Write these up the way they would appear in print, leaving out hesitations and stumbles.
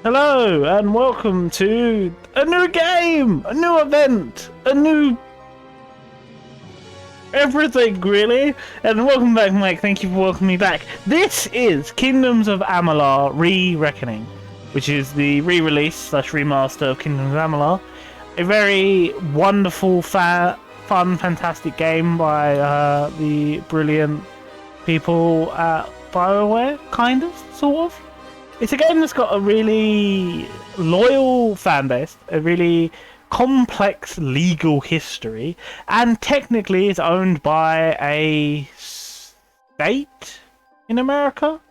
Hello and welcome to a new game, a new event, a new everything really. And welcome back, Mike. Thank you for welcoming me back. This is Kingdoms of Amalur Re-Reckoning, which is the re-release slash remaster of Kingdoms of Amalur. A very wonderful, fun, fantastic game by the brilliant people at BioWare, kind of, sort of. It's a game that's got a really loyal fan base, a really complex legal history, and technically is owned by a state in America.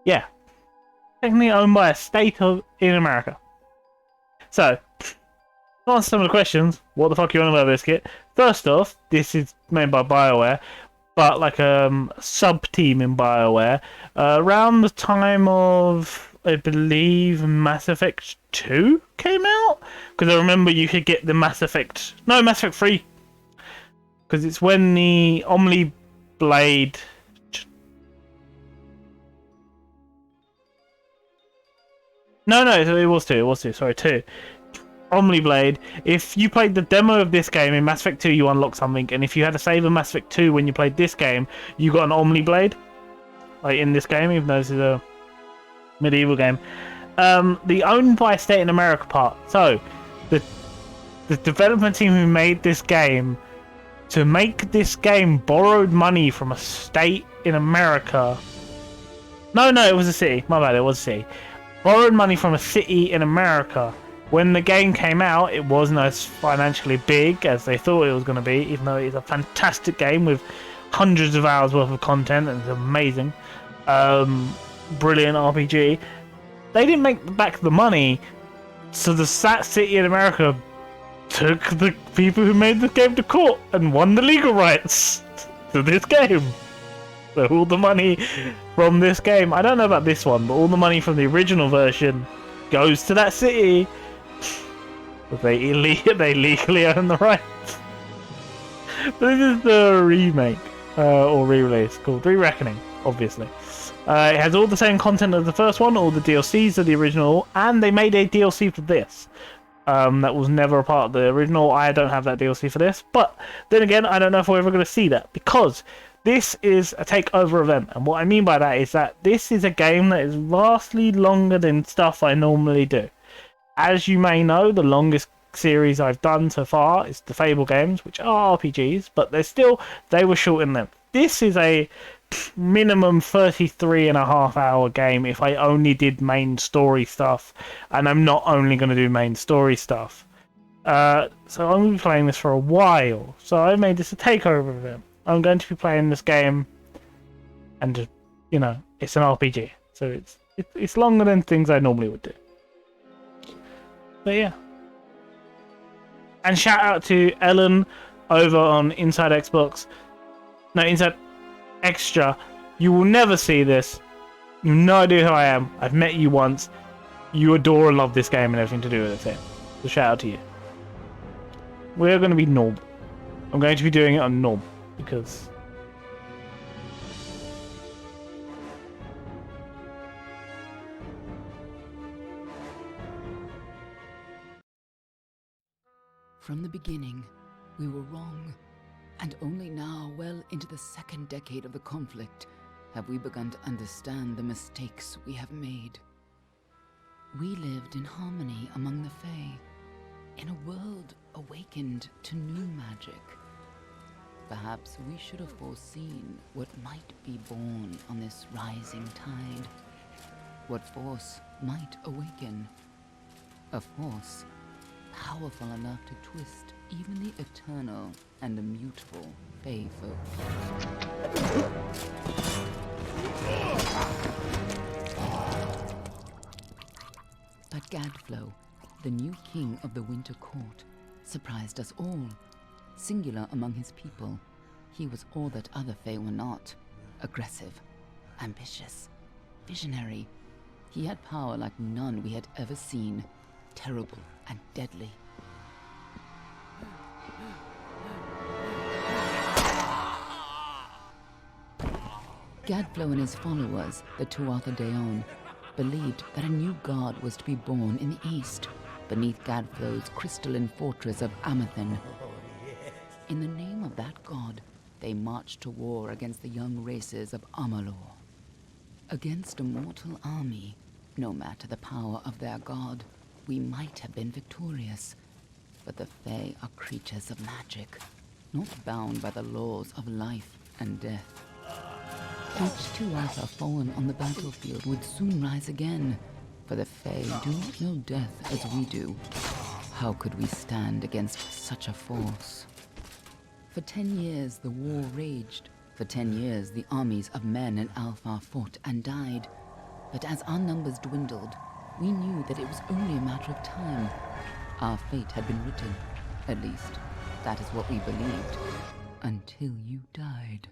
Yeah, technically owned by a state in America. So, to answer some of the questions, what the fuck are you on about, Biscuit? First off, this is made by BioWare, but like a sub-team in BioWare, around the time of, I believe, Mass Effect 2 came out? Because I remember you could get the Mass Effect 3, because it's when the Omni Blade... No, it was 2, sorry, 2. Omni Blade. If you played the demo of this game in Mass Effect 2, you unlocked something, and if you had a save of Mass Effect 2 when you played this game, you got an Omni Blade. Like in this game, even though this is a medieval game. The owned by a state in America part. So, the development team who made this game, to make this game, borrowed money from a state in America. No, it was a city. My bad, it was a city. Borrowed money from a city in America. When the game came out, it wasn't as financially big as they thought it was going to be, even though it's a fantastic game with hundreds of hours worth of content and it's amazing. Brilliant RPG. They didn't make back the money, so the city in America took the people who made the game to court and won the legal rights to this game. So all the money from this game, I don't know about this one, but all the money from the original version goes to that city. But they legally own the rights. But this is the remake, or re-release, called Re-Reckoning, obviously. It has all the same content as the first one, all the DLCs of the original, and they made a DLC for this. That was never a part of the original. I don't have that DLC for this, but then again, I don't know if we're ever going to see that, because this is a takeover event, and what I mean by that is that this is a game that is vastly longer than stuff I normally do. As you may know, the longest series I've done so far is the Fable games, which are RPGs, but they were short in length. This is a minimum 33.5-hour game if I only did main story stuff, and I'm not only going to do main story stuff. So I'm going to be playing this for a while, so I made this a takeover event. I'm going to be playing this game, and just, it's an RPG, so it's longer than things I normally would do. But yeah. And shout out to Ellen over on Inside Extra. You will never see this. You have no idea who I am. I've met you once. You adore and love this game and everything to do with it. So shout out to you. We're going to be normal. I'm going to be doing it on normal because... From the beginning, we were wrong, and only now, well into the second decade of the conflict, have we begun to understand the mistakes we have made. We lived in harmony among the Fae, in a world awakened to new magic. Perhaps we should have foreseen what might be born on this rising tide, what force might awaken. A force powerful enough to twist even the eternal and immutable Fae folk. But Gadflow, the new king of the Winter Court, surprised us all. Singular among his people, he was all that other Fae were not. Aggressive, ambitious, visionary. He had power like none we had ever seen. Terrible and deadly. Gadflow and his followers, the Tuatha Deon, believed that a new god was to be born in the east, beneath Gadflow's crystalline fortress of Amathen. In the name of that god, they marched to war against the young races of Amalur. Against a mortal army, no matter the power of their god, we might have been victorious. But the Fae are creatures of magic, not bound by the laws of life and death. Each Tuatha fallen on the battlefield would soon rise again, for the Fae do not know death as we do. How could we stand against such a force? For 10 years the war raged. For 10 years the armies of Men and Alpha fought and died. But as our numbers dwindled, we knew that it was only a matter of time. Our fate had been written. At least, that is what we believed. Until you died.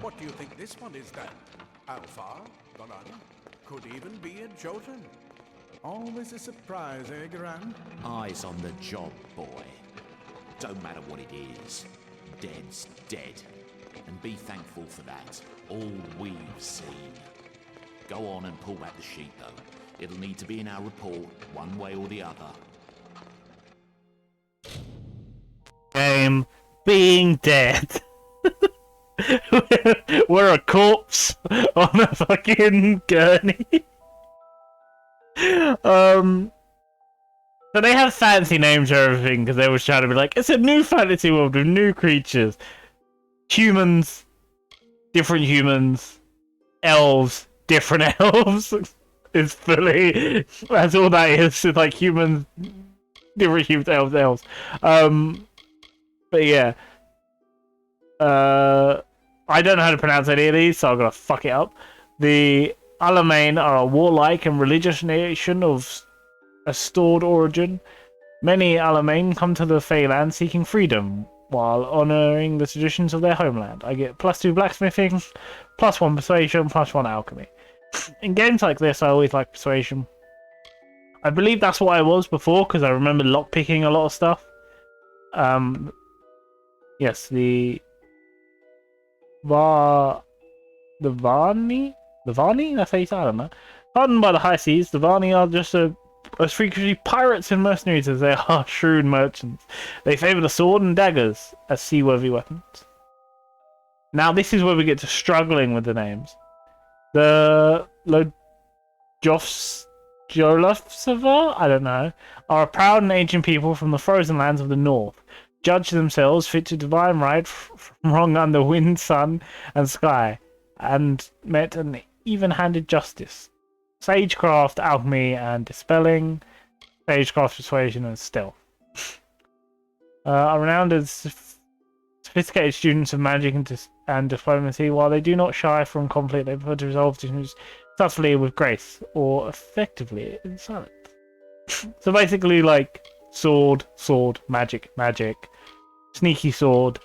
What do you think this one is then? Alpha? Garan? Could even be a Jotun. Always a surprise, eh, Garan? Eyes on the job, boy. Don't matter what it is. Dead's dead. And be thankful for that. All we've seen. Go on and pull back the sheet, though. It'll need to be in our report, one way or the other. Game being dead. We're a corpse on a fucking gurney. So they have fancy names for everything because they were trying to be like, it's a new fantasy world with new creatures. Humans, different humans, elves, different elves. It's fully, that's all that is. It's like humans, different humans, elves. But yeah. I don't know how to pronounce any of these, so I'm gonna fuck it up. The Alamein are a warlike and religious nation of a stored origin. Many Alamein come to the Feyland seeking freedom, while honouring the traditions of their homeland. I get +2 blacksmithing, +1 persuasion, +1 alchemy. In games like this, I always like persuasion. I believe that's what I was before, because I remember lockpicking a lot of stuff. Yes, the Varni? The Varni? That's how you say it, I don't know. Hardened by the high seas, the Varni are just as frequently pirates and mercenaries as they are shrewd merchants. They favour the sword and daggers as seaworthy weapons. Now this is where we get to struggling with the names. The Jolofsava, I don't know, are a proud and ancient people from the frozen lands of the north. Judge themselves fit to divine right from wrong under wind, sun, and sky, and met an even-handed justice. Sagecraft, alchemy, and dispelling. Sagecraft, persuasion, and stealth. Are renowned as sophisticated students of magic and diplomacy. While they do not shy from conflict, they prefer to resolve issues subtly with grace, or effectively in silence. So basically, like, sword, magic, sneaky sword,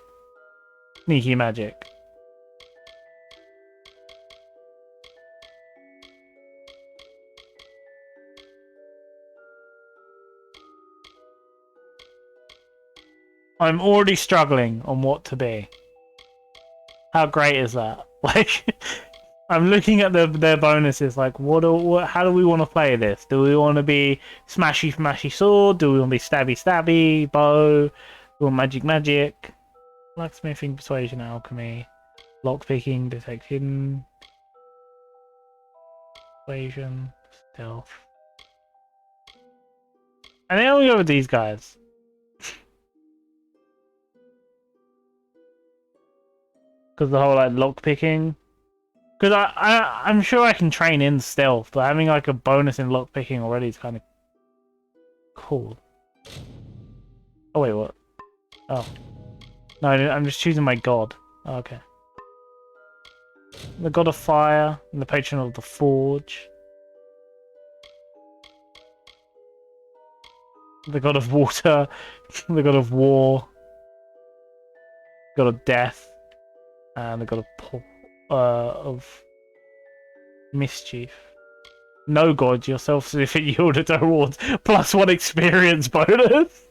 sneaky magic. I'm already struggling on what to be. How great is that? Like, I'm looking at their bonuses. Like, how do we want to play this? Do we want to be smashy sword? Do we want to be stabby bow? Do we want magic? Blacksmithing, persuasion, alchemy, lockpicking, detection, persuasion, stealth. And then we go with these guys. Because the whole like lockpicking, Because I'm sure I can train in stealth, but having like a bonus in lockpicking already is kind of cool. Oh wait, what? Oh. No, I'm just choosing my god. Oh, okay. The god of fire, and the patron of the forge. The god of water, the god of war, god of death, and the god of mischief. No god, yourself if it yielded rewards +1 experience bonus.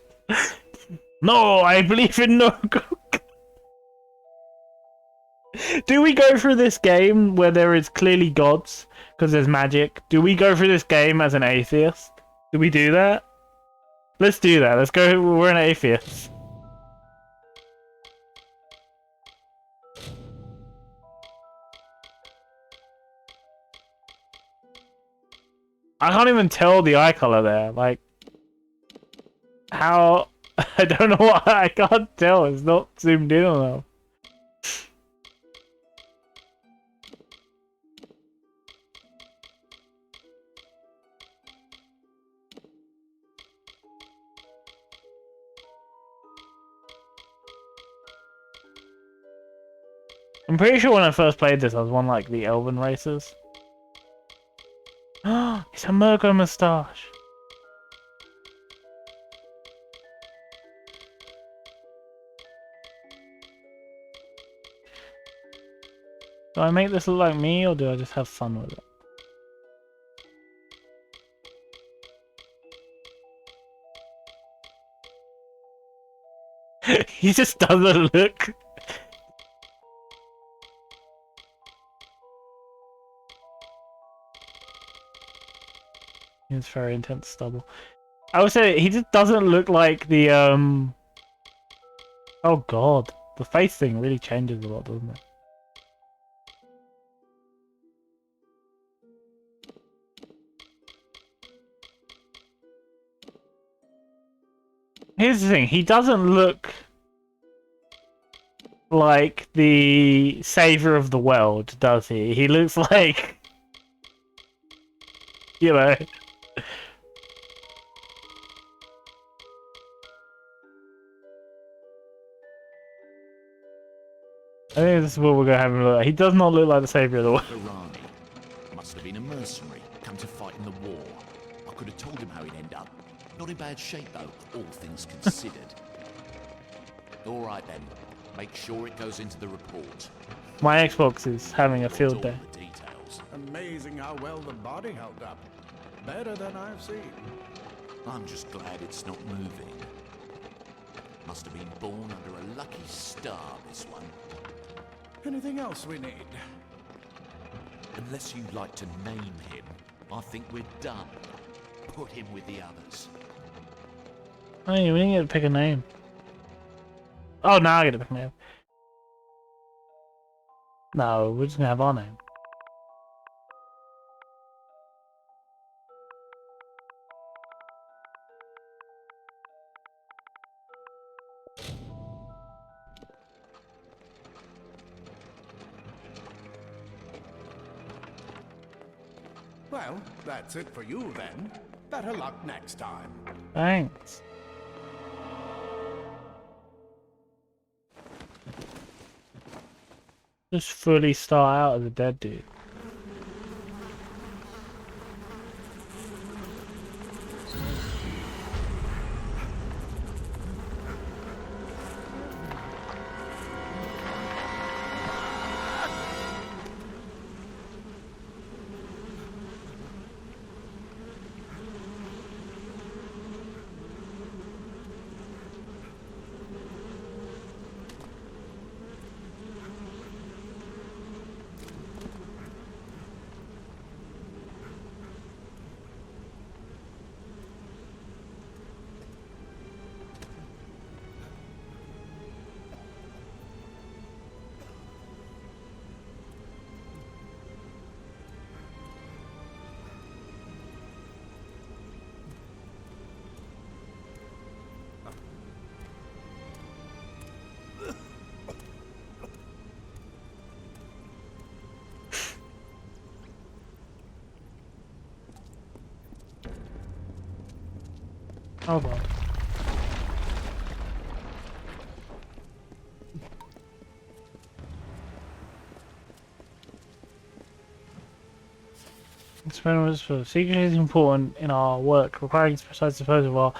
No, I believe in no god. Do we go through this game where there is clearly gods because there's magic? Do we go through this game as an atheist? Do we do that? Let's do that. Let's go. We're an atheist. I can't even tell the eye color there. Like, how? I don't know why. I can't tell. It's not zoomed in enough. I'm pretty sure when I first played this, I was one like the Elven races. It's a Murgo moustache. Do I make this look like me, or do I just have fun with it? He just doesn't look. He has very intense stubble. I would say he just doesn't look like the Oh god, the face thing really changes a lot, doesn't it? Here's the thing, he doesn't look like the savior of the world, does he? He looks like, you know. I think this is what we're gonna have him look like. He does not look like the savior of the world. Barani must have been a mercenary, come to fight in the war. I could have told him how he'd end up. Not in bad shape though, all things considered. All right then, make sure it goes into the report. My Xbox is having a field day. The details. Amazing how well the body held up. Better than I've seen. I'm just glad it's not moving. Must have been born under a lucky star, this one. Anything else we need? Unless you'd like to name him, I think we're done. Put him with the others. Hey, we didn't get to pick a name. Oh, now I get to pick a name. No, we're just gonna have our name. Well, that's it for you then. Better luck next time. Thanks. Just fully start out as a dead dude. Hold on. Experiments for secrecy is important in our work, requiring precise disposal of our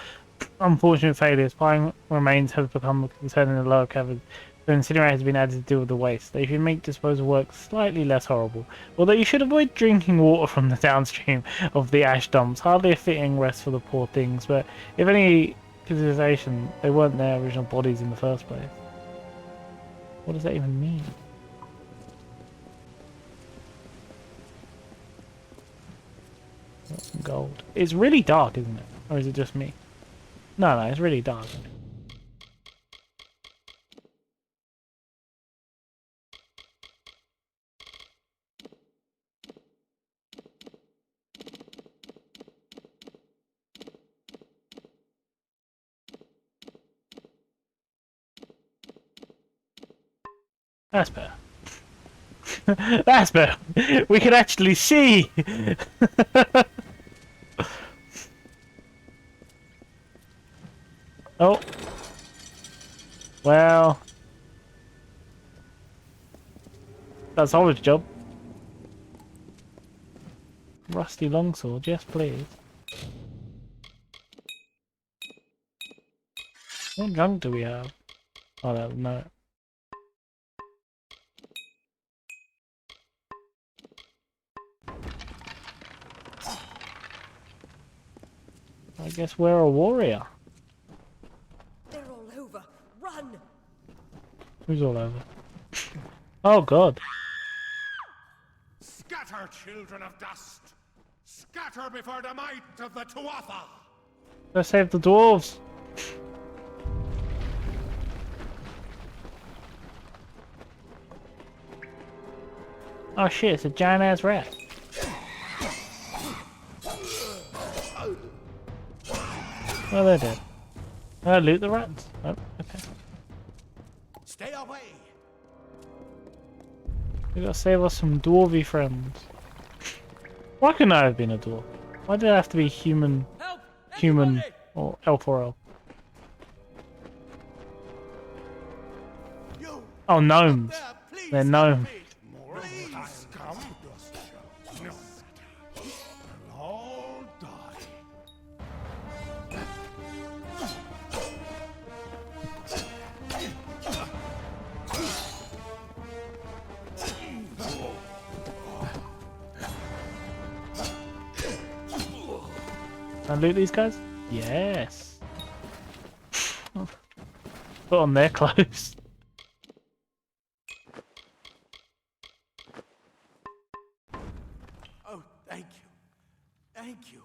unfortunate failures. Spying remains have become a concern in the lower cavern. The incinerator has been added to deal with the waste. They should make disposal work slightly less horrible. Although you should avoid drinking water from the downstream of the ash dumps. Hardly a fitting rest for the poor things, but if any consideration, they weren't their original bodies in the first place. What does that even mean? Got some gold. It's really dark, isn't it? Or is it just me? No, it's really dark. That's better. That's better. We can actually see. Oh. Well. That's Oliver's job. Rusty longsword, yes please. What junk do we have? Oh no. I guess we're a warrior. They're all over. Run! Who's all over? Oh god. Scatter, children of dust! Scatter before the might of the Tuatha! Let's save the dwarves. Oh shit, it's a giant ass rat. Oh, they're dead. Loot the rats. Oh, okay. Stay away! We gotta save us some dwarvy friends. Why couldn't I have been a dwarf? Why did it have to be human, or elf or elf? You Oh, gnomes. there, please They're help gnomes. me. Please come. No. We'll all die. Can I loot these guys? Yes. Put on their clothes. Oh, thank you. Thank you.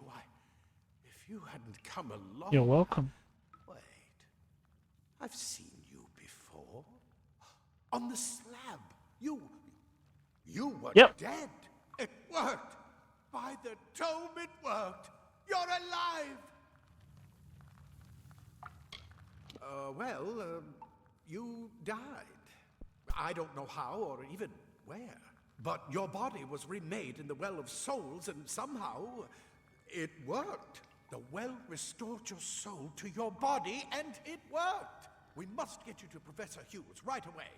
If you hadn't come along... You're welcome. Wait. I've seen you before. On the slab. You were Yep. dead. It worked. By the tome, it worked. You're alive. You died. I don't know how or even where. But your body was remade in the Well of Souls, and somehow it worked. The well restored your soul to your body, and it worked. We must get you to Professor Hughes right away.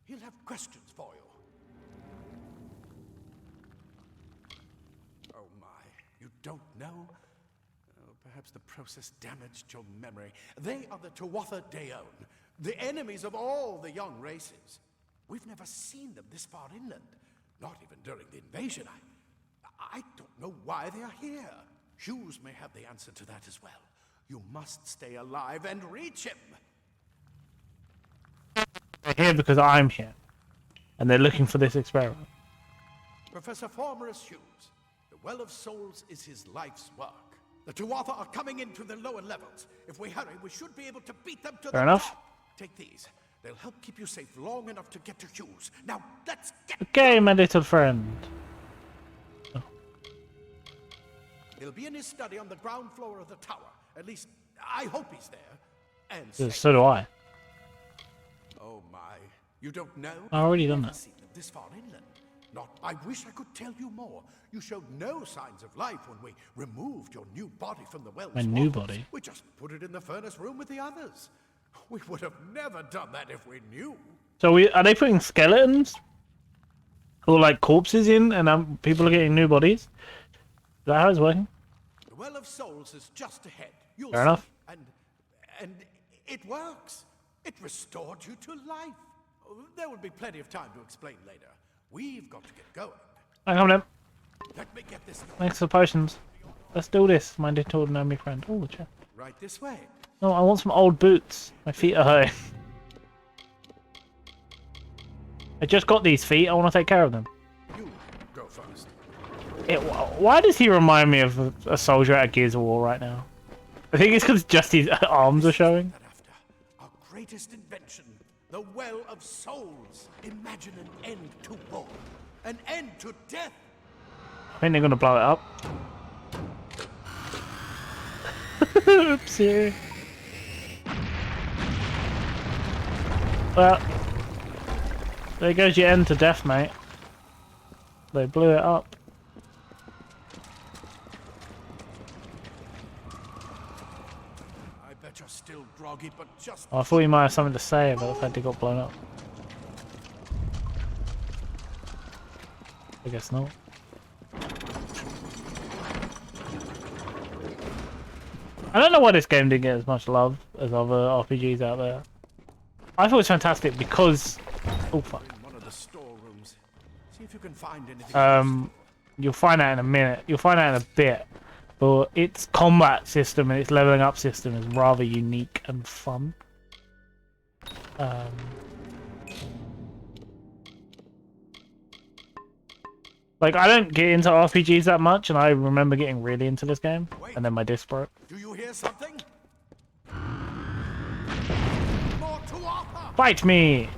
He'll have questions for you. Oh my, you don't know? Perhaps the process damaged your memory. They are the Tuatha Deon, the enemies of all the young races. We've never seen them this far inland, not even during the invasion. I don't know why they are here. Hughes may have the answer to that as well. You must stay alive and reach him. They're here because I'm here. And they're looking for this experiment. Professor Formerus Hughes, the Well of Souls is his life's work. The Tuatha are coming into the lower levels. If we hurry, we should be able to beat them to Fair the enough. top. Take these. They'll help keep you safe long enough to get to Hughes. Now, let's get... Okay, my little friend. He'll be in his study on the ground floor of the tower. At least, I hope he's there. And So safe. do I. Oh my. You don't know? I already done Never that. seen them this far inland. not. I wish I could tell you more. You showed no signs of life when we removed your new body from the well. My new body? We just put it in the furnace room with the others. We would have never done that if we knew. So are they putting skeletons? Or like corpses in and people are getting new bodies? Is that how it's working? The Well of Souls is just ahead. You'll Fair see. enough. And it works. It restored you to life. There will be plenty of time to explain later. We've got to get going. I come then. Let me get this Thanks for the potions. Let's do this, my little Naomi friend. Oh, the chair. right this way. No, I want some old boots. My feet are hurting. I just got these feet. I want to take care of them. You go first. Why does he remind me of a soldier at Gears of War right now? I think it's because just his arms are showing. That after our greatest invention, the Well of Souls. Imagine an end to war, an end to death. I think they're gonna blow it up. Oopsie. Well, there goes your end to death, mate. They blew it up. I bet you're still groggy, but just Oh, I thought you might have something to say about the fact they got blown up. I guess not. I don't know why this game didn't get as much love as other RPGs out there. I thought it was fantastic because... Oh, fuck. in one of the storerooms. See if you can find anything. You'll find out in a minute. You'll find out in a bit. But its combat system and its leveling up system is rather unique and fun. Like, I don't get into RPGs that much, and I remember getting really into this game, and then my disc broke. Do you hear something? More to offer. Fight me!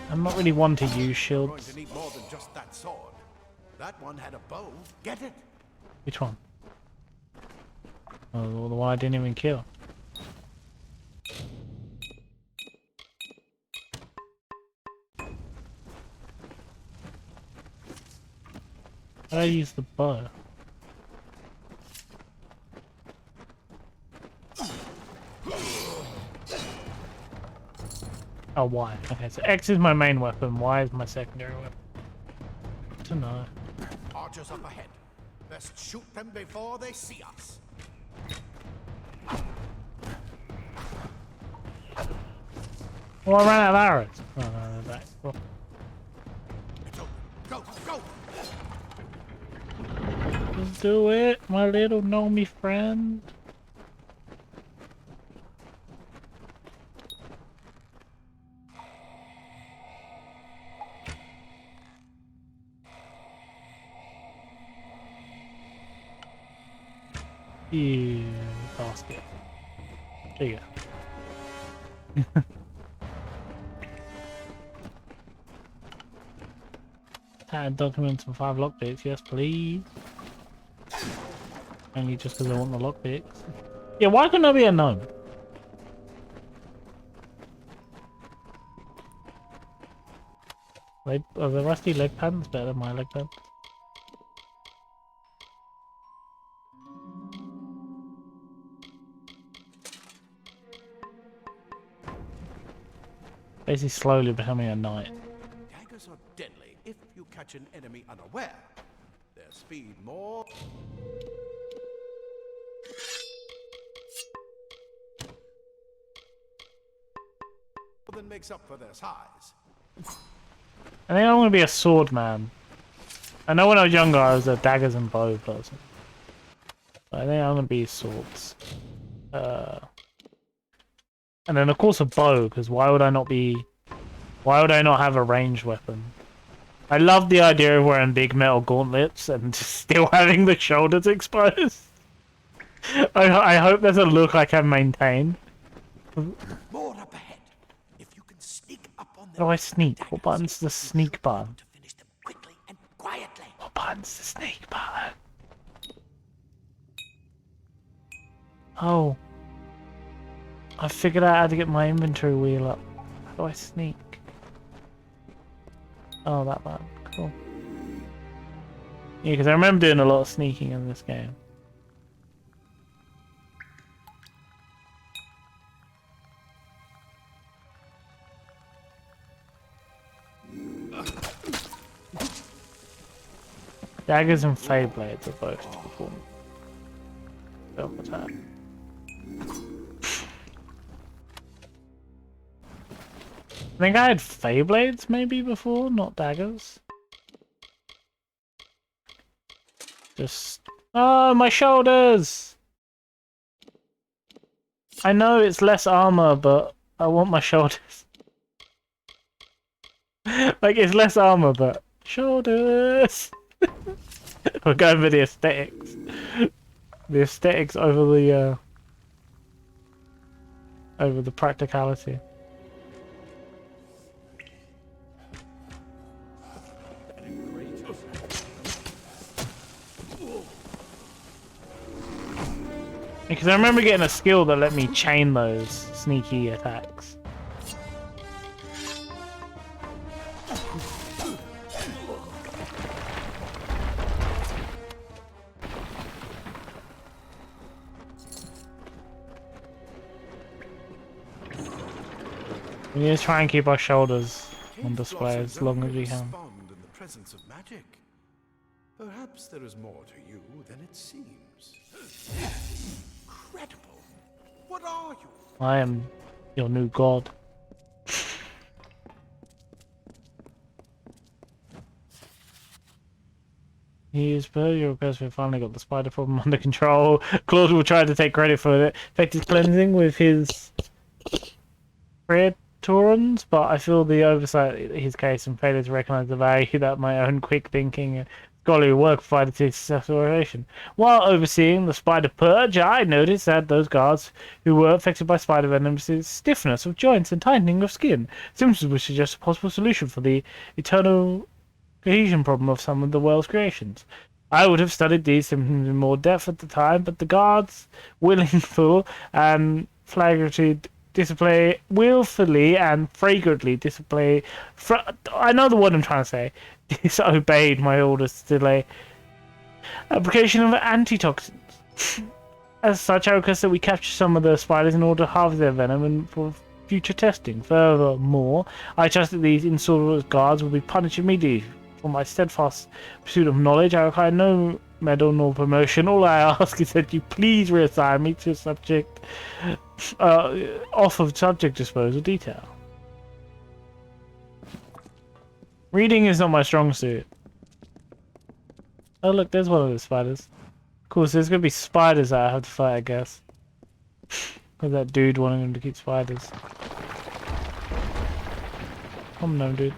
I'm not really one to use You're going shields. to need more than just that sword. That one had a bow. Get it? Which one? Oh, the one I didn't even kill. How do I use the bow? Oh, Y. Okay, so X is my main weapon, Y is my secondary weapon. Good to know. Archers up ahead. Best shoot them before they see us. Oh, I ran out of arrows. Oh, no, they're back. Well, It's open. Go, go! let's do it, my little Nomi friend. You basket. There you go. Add documents and 5 lockpicks, yes please. Only just because I want the lockpicks. Yeah, why couldn't I be a gnome? Are the rusty leg pants better than my leg pants? Basically slowly becoming a knight. Daggers are deadly if you catch an enemy unaware. Their speed more. Than makes up for their size. I think I'm gonna be a sword man. I know when I was younger I was a daggers and bow person. But I think I'm gonna be swords. And then of course a bow, because why would I not have a ranged weapon? I love the idea of wearing big metal gauntlets and still having the shoulders exposed. I hope there's a look I can maintain. More up ahead. If you can sneak up on them. How do I sneak? What button's the sneak button? To finish them quickly and quietly. What button's the sneak button? Oh. I figured out how to get my inventory wheel up. How do I sneak? Oh, that button. Cool. Yeah, because I remember doing a lot of sneaking in this game. Daggers and Fey Blades are both to perform self-attack. I think I had Fey Blades maybe before, not daggers. Just... Oh, my shoulders! I know it's less armor, but I want my shoulders. Like, it's less armor, but... Shoulders! We're going for the aesthetics. The aesthetics over the practicality. Because I remember getting a skill that let me chain those sneaky attacks. We need to try and keep our shoulders on display as long as we can. Respond in the presence of magic. Perhaps there is more to you than it seems. Incredible. What are you? I am your new god. He is per your request. We finally got the spider problem under control. Claude will try to take credit for the effective cleansing with his Praetorans, but I feel the oversight in his case and failure to recognize the value that my own quick thinking and scholarly work provided to his successful operation. While overseeing the spider purge, I noticed that those guards who were affected by spider venom experienced stiffness of joints and tightening of skin, symptoms which suggest a possible solution for the eternal cohesion problem of some of the world's creations. I would have studied these symptoms in more depth at the time, but the guards, willful and willfully and flagrantly display. I know the word I'm trying to say. Disobeyed my orders to delay application of antitoxins. As such, I request that we capture some of the spiders in order to harvest their venom and for future testing. Furthermore, I trust that these insolent guards will be punished immediately. For my steadfast pursuit of knowledge, I require no medal nor promotion. All I ask is that you please reassign me to subject off of subject disposal detail. Reading is not my strong suit. Oh look, there's one of the spiders. Cool, so there's gonna be spiders that I have to fight, I guess. With that dude wanting him to keep spiders. Come no, dude.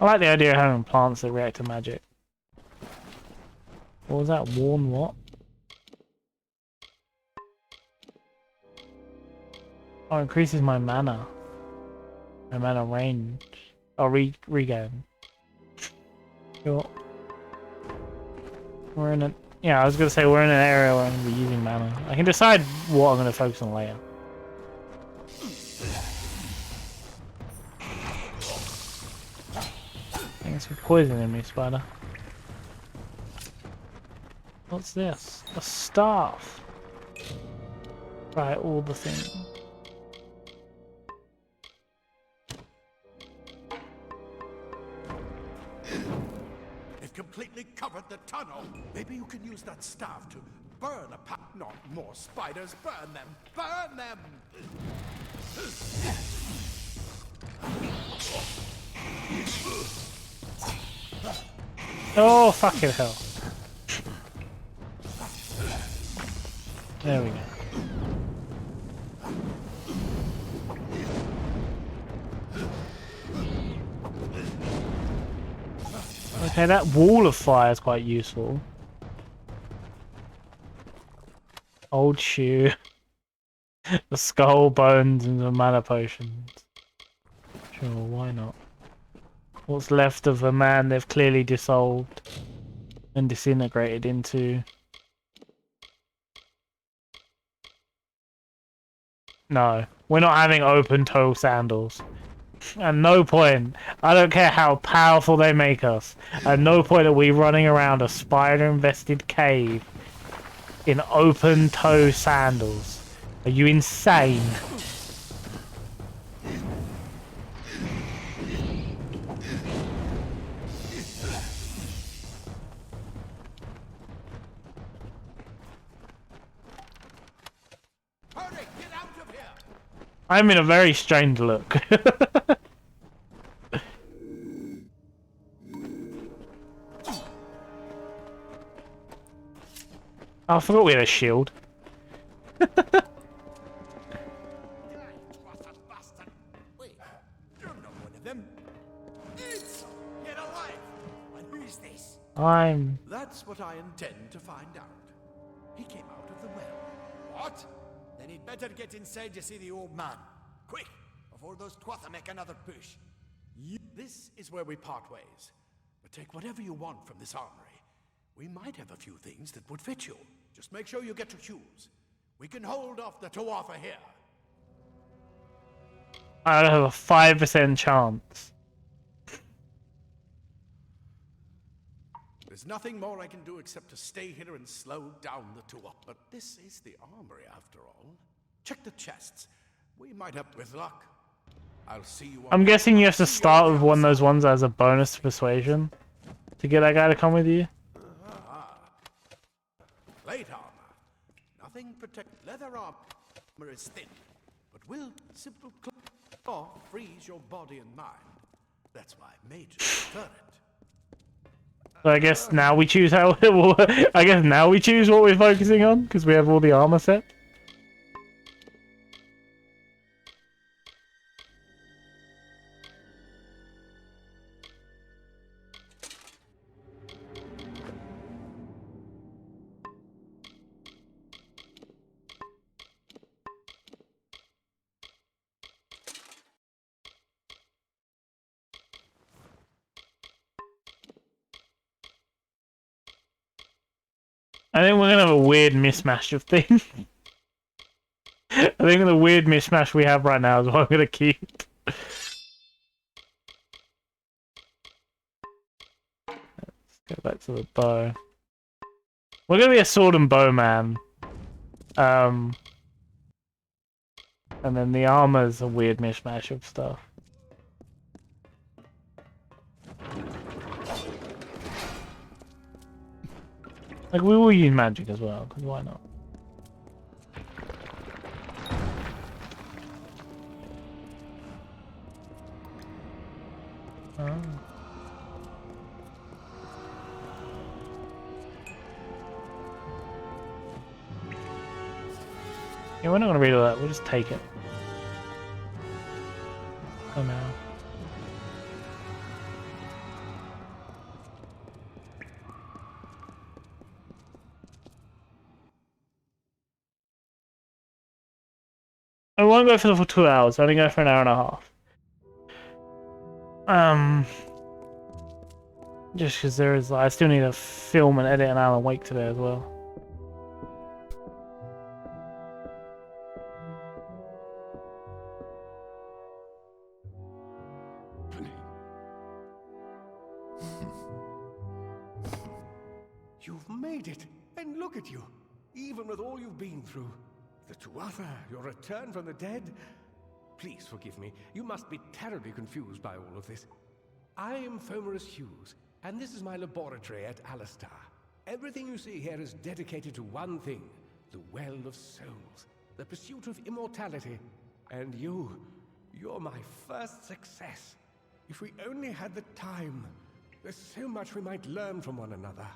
I like the idea of having plants that react to magic. What was that? Warn what? Oh, increases my mana. My mana range. Oh, regain. Sure. We're in a... Yeah, I was gonna say we're in an area where I'm gonna be using mana. I can decide what I'm gonna focus on later. Some poison in me, spider. What's this? A staff. Try all the things. It completely covered the tunnel. Maybe you can use that staff to burn a pack. Not more spiders. Burn them. Burn them. Oh, fucking hell. There we go. Okay, that wall of fire is quite useful. Old shoe. The skull, bones, and the mana potions. Sure, why not? What's left of a man they've clearly dissolved and disintegrated into. No, we're not having open toe sandals. At no point, I don't care how powerful they make us, at no point are we running around a spider-infested cave in open toe sandals. Are you insane? Hurry, get out of here! I'm in a very strange look. Oh, I forgot we had a shield. Wait, you're not one of them. It's get alive! And who is this? I'm... That's what I intend to find out. He came out of the well. What? Then he'd better get inside to see the old man. Quick, before those Twatha make another push. This is where we part ways. But take whatever you want from this armory. We might have a few things that would fit you. Just make sure you get to choose. We can hold off the Tuatha here. I have a 5% chance. There's nothing more I can do except to stay here and slow down the Tuatha. But this is the armory after all. Check the chests. We might have with luck. I'll see you on I'm guessing you have to start with one of those ones as a bonus to persuasion to get that guy to come with you. Plate armor. Nothing protect leather armor is thin, but will simple cloth freeze your body and mind. That's why mages prefer it. So I guess now we choose how. I guess now we choose what we're focusing on because we have all the armor set. I think we're gonna have a weird mismatch of things. I think the weird mismatch we have right now is what I'm gonna keep. Let's go back to the bow. We're gonna be a sword and bow man. And then the armor's a weird mismatch of stuff. Like, we will use magic as well, because why not? Oh. Yeah, we're not going to read all that, we'll just take it. Oh no. I won't go for 2 hours, I only go for an hour and a half. Just because there is, like, I still need to film and edit an Alan Wake today as well. You've made it, and look at you, even with all you've been through. The Tuatha, your return from the dead. Please forgive me, you must be terribly confused by all of this. I am Fomerus Hughes, and this is my laboratory at Alistar. Everything you see here is dedicated to one thing, the Well of Souls, the pursuit of immortality. And you're my first success. If we only had the time, there's so much we might learn from one another.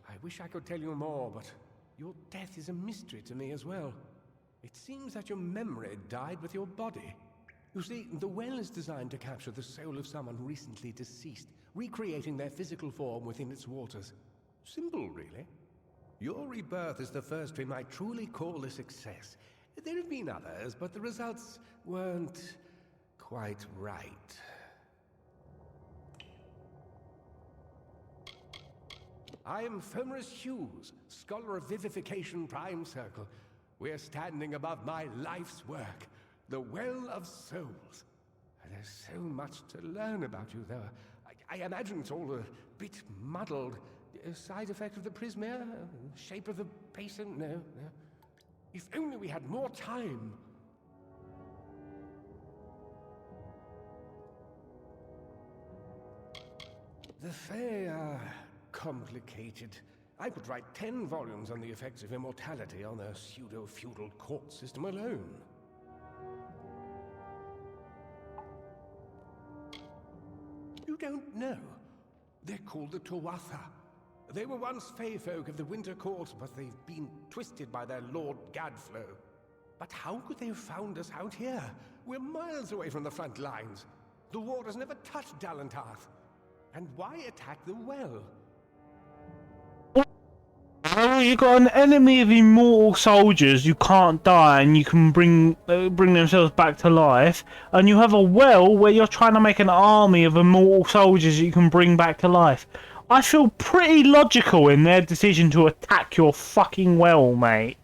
I wish I could tell you more, but your death is a mystery to me as well. It seems that your memory died with your body. You see, the well is designed to capture the soul of someone recently deceased, recreating their physical form within its waters. Simple, really. Your rebirth is the first we might truly call a success. There have been others, but the results weren't quite right. I am Fomorus Hughes, Scholar of Vivification Prime Circle. We're standing above my life's work, the Well of Souls. There's so much to learn about you, though. I imagine it's all a bit muddled. A side effect of the prismere? Shape of the basin? No. If only we had more time. The Fae are complicated. I could write 10 volumes on the effects of immortality on a pseudo-feudal court system alone. You don't know. They're called the Tuatha. They were once Fae folk of the Winter Court, but they've been twisted by their Lord Gadflow. But how could they have found us out here? We're miles away from the front lines. The war has never touched Dalantarth. And why attack the well? Oh, you got an enemy of immortal soldiers you can't die and you can bring themselves back to life, and you have a well where you're trying to make an army of immortal soldiers you can bring back to life. I feel pretty logical in their decision to attack your fucking well, mate.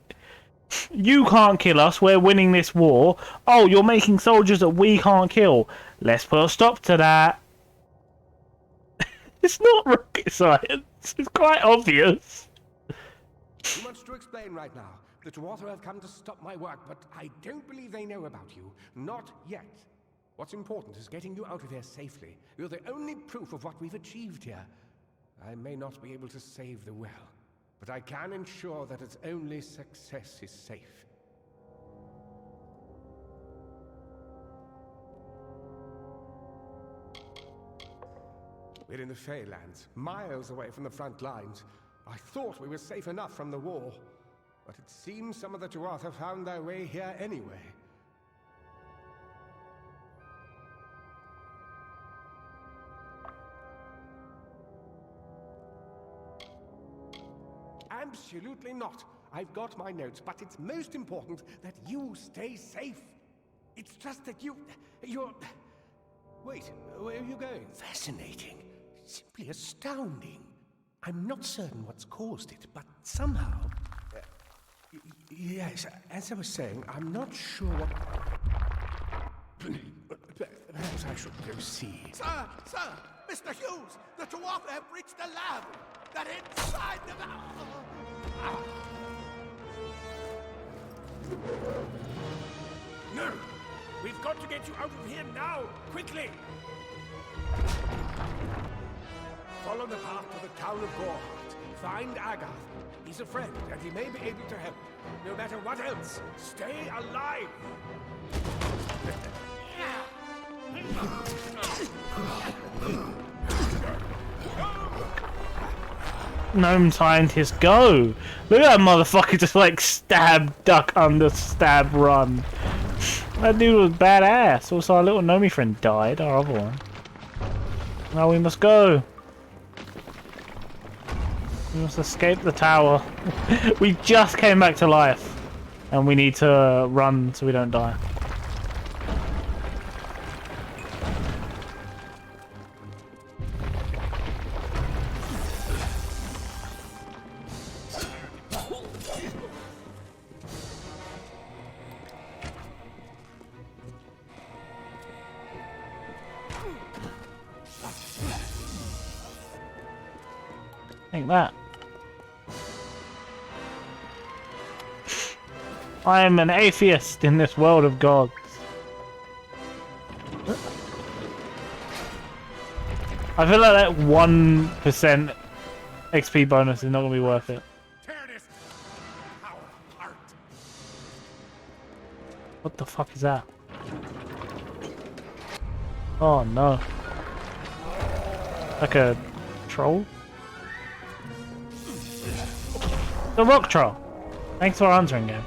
You can't kill us, we're winning this war. Oh, you're making soldiers that we can't kill. Let's put a stop to that. It's not rocket science, it's quite obvious. Too much to explain right now. The Tuatha have come to stop my work, but I don't believe they know about you. Not yet. What's important is getting you out of here safely. You're the only proof of what we've achieved here. I may not be able to save the well, but I can ensure that its only success is safe. We're in the Feylands, miles away from the front lines. I thought we were safe enough from the war, but it seems some of the Tuatha found their way here anyway. Absolutely not. I've got my notes, but it's most important that you stay safe. It's just that you're... Wait, where are you going? Fascinating. Simply astounding. I'm not certain what's caused it, but somehow... yes, as I was saying, I'm not sure what... Perhaps I should go see. Sir! Mr. Hughes! The Tuatha have reached the lab! They're inside the lab! No! We've got to get you out of here now! Quickly! Follow the path to the town of Gorhart. Find Agath. He's a friend, and he may be able to help. No matter what else, stay alive! Gnome scientists, go! Look at that motherfucker just like stab, duck, under, stab, run. That dude was badass. Also, our little Nomi friend died, our other one. Now we must go. We must escape the tower. We just came back to life. And we need to run so we don't die. Think that. I am an atheist in this world of gods. I feel like that 1% XP bonus is not going to be worth it. Tear this tower apart! What the fuck is that? Oh no. Like a troll? The rock troll! Thanks for answering, game.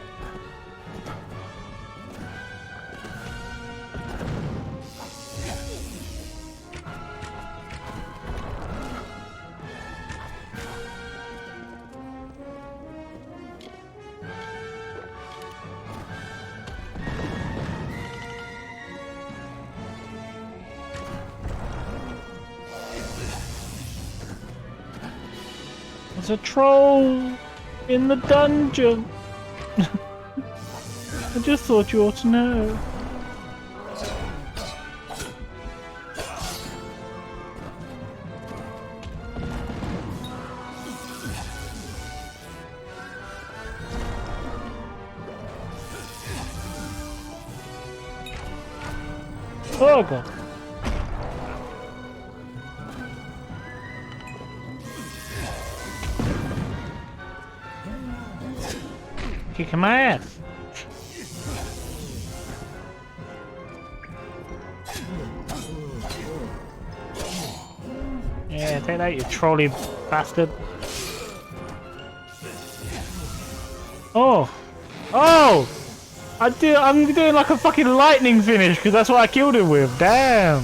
There's a troll in the dungeon. I just thought you ought to know. Oh god. Kicking my ass. Yeah, take that, you trolley bastard. Oh! Oh! I'm doing like a fucking lightning finish because that's what I killed him with. Damn!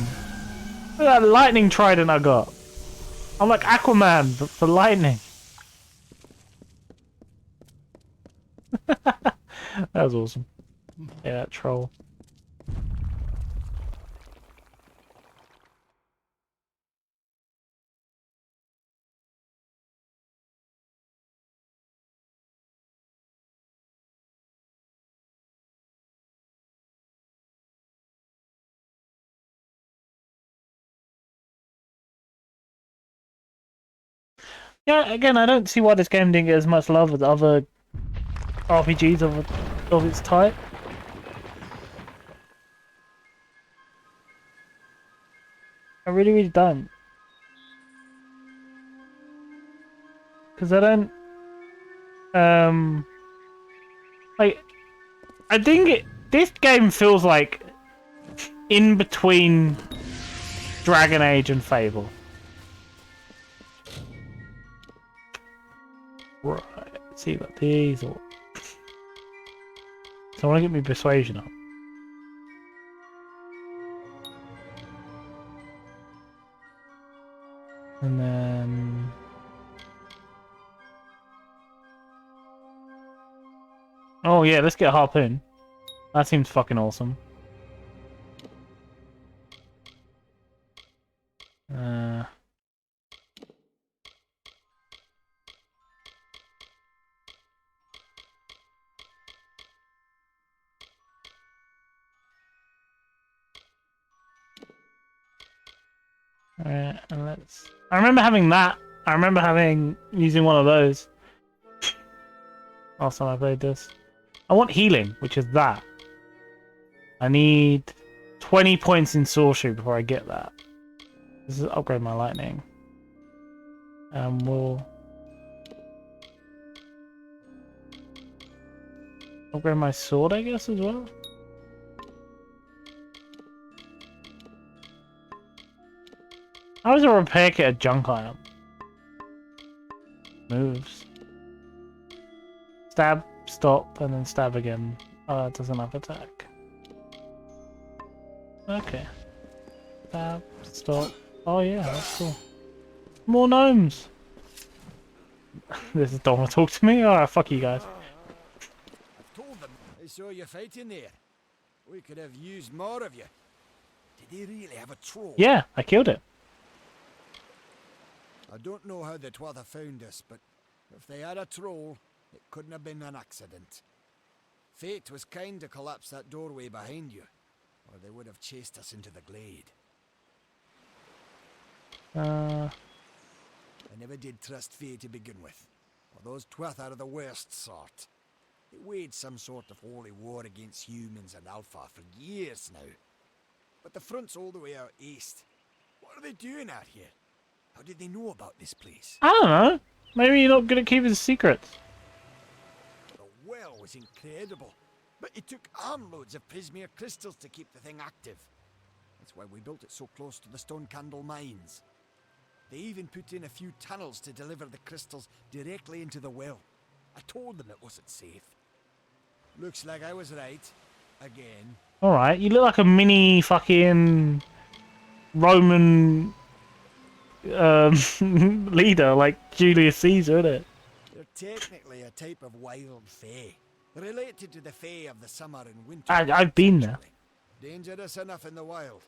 Look at that lightning trident I got. I'm like Aquaman, but for lightning. That was awesome. Yeah, that troll. Yeah, again, I don't see why this game didn't get as much love as other RPGs of its type. I really, really don't. Because I don't... Like, I think this game feels like in between Dragon Age and Fable. Right, let's see what these are. So I want to get my persuasion up. And then... Oh yeah, let's get a harpoon. That seems fucking awesome. Alright, and let's... I remember having that. I remember using one of those. Last time I played this. I want healing, which is that. I need 20 points in sorcery before I get that. This is upgrade my lightning. And we'll upgrade my sword, I guess, as well. How is a repair kit a junk item? Moves. Stab, stop, and then stab again. Oh, it doesn't have attack. Okay. Stab, stop. Oh yeah, that's cool. More gnomes! This is Dom to talk to me? Alright, fuck you guys. I've told them I saw you fighting there. We could have used more of you. Did they really have a troll? Yeah, I killed it. I don't know how the Twatha found us, but if they had a troll, it couldn't have been an accident. Fate was kind to collapse that doorway behind you, or they would have chased us into the glade. I never did trust Fate to begin with. Well, those Twatha are the worst sort. They waged some sort of holy war against humans and Alpha for years now. But the front's all the way out east. What are they doing out here? How did they know about this place? I don't know. Maybe you're not good at keeping secrets. The well was incredible, but it took armloads of Prismere crystals to keep the thing active. That's why we built it so close to the Stone Candle mines. They even put in a few tunnels to deliver the crystals directly into the well. I told them it wasn't safe. Looks like I was right. Again. Alright, you look like a mini fucking Roman leader, like Julius Caesar, isn't it? They're technically a type of wild fae, related to the fae of the summer and winter. I've been there. Dangerous enough in the wild.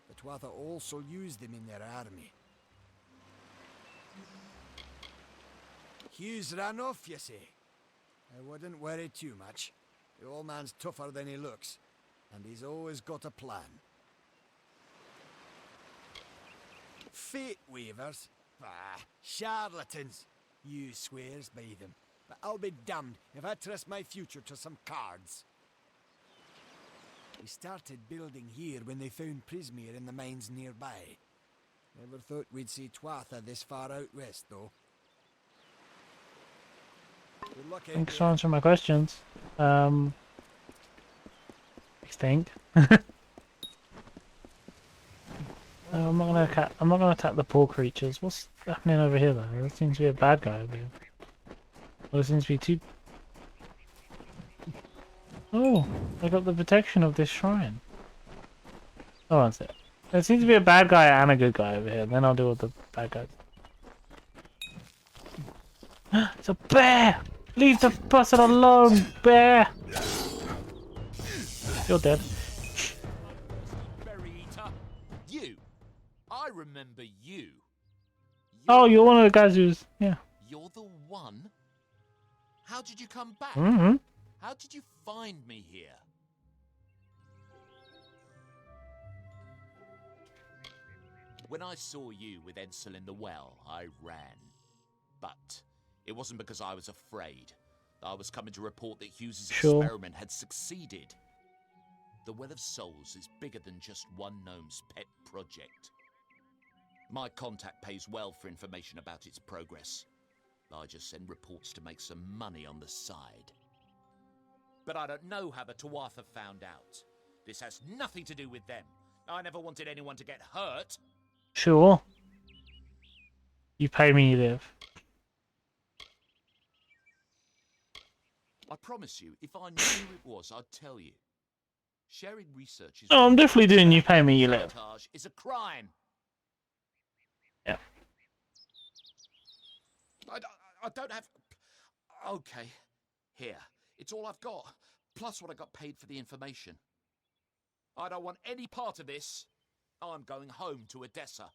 The Twatha also use them in their army. Hugh's ran off, you see. I wouldn't worry too much. The old man's tougher than he looks, and he's always got a plan. Fate weavers? Ah, charlatans. You swears by them. But I'll be damned if I trust my future to some cards. We started building here when they found Prismeer in the mines nearby. Never thought we'd see Tuatha this far out west, though. Good luck out Thanks for there. answering my questions. I think. I'm not gonna attack the poor creatures. What's happening over here though? There seems to be a bad guy over here. Well, there seems to be two. Oh, I got the protection of this shrine. Oh, that's it. There seems to be a bad guy and a good guy over here. Then I'll deal with the bad guys. It's a bear! Leave the person alone, bear! You're dead. Berry eater. You. I remember you. Oh, you're one of the guys who's... yeah. You're the one? How did you come back? Mm-hmm. How did you find me here? When I saw you with Edsel in the well, I ran. But it wasn't because I was afraid. I was coming to report that Hughes's experiment had succeeded. The Well of Souls is bigger than just one gnome's pet project. My contact pays well for information about its progress. I just send reports to make some money on the side. But I don't know how the Tuatha found out. This has nothing to do with them. I never wanted anyone to get hurt. Sure. You pay me, you live. I promise you, if I knew who it was, I'd tell you. Sharing research is... Oh, I'm definitely doing you pay me, you live. Sabotage is a crime. Yeah. I don't have... Okay. Here. It's all I've got. Plus what I got paid for the information. I don't want any part of this. I'm going home to Odessa.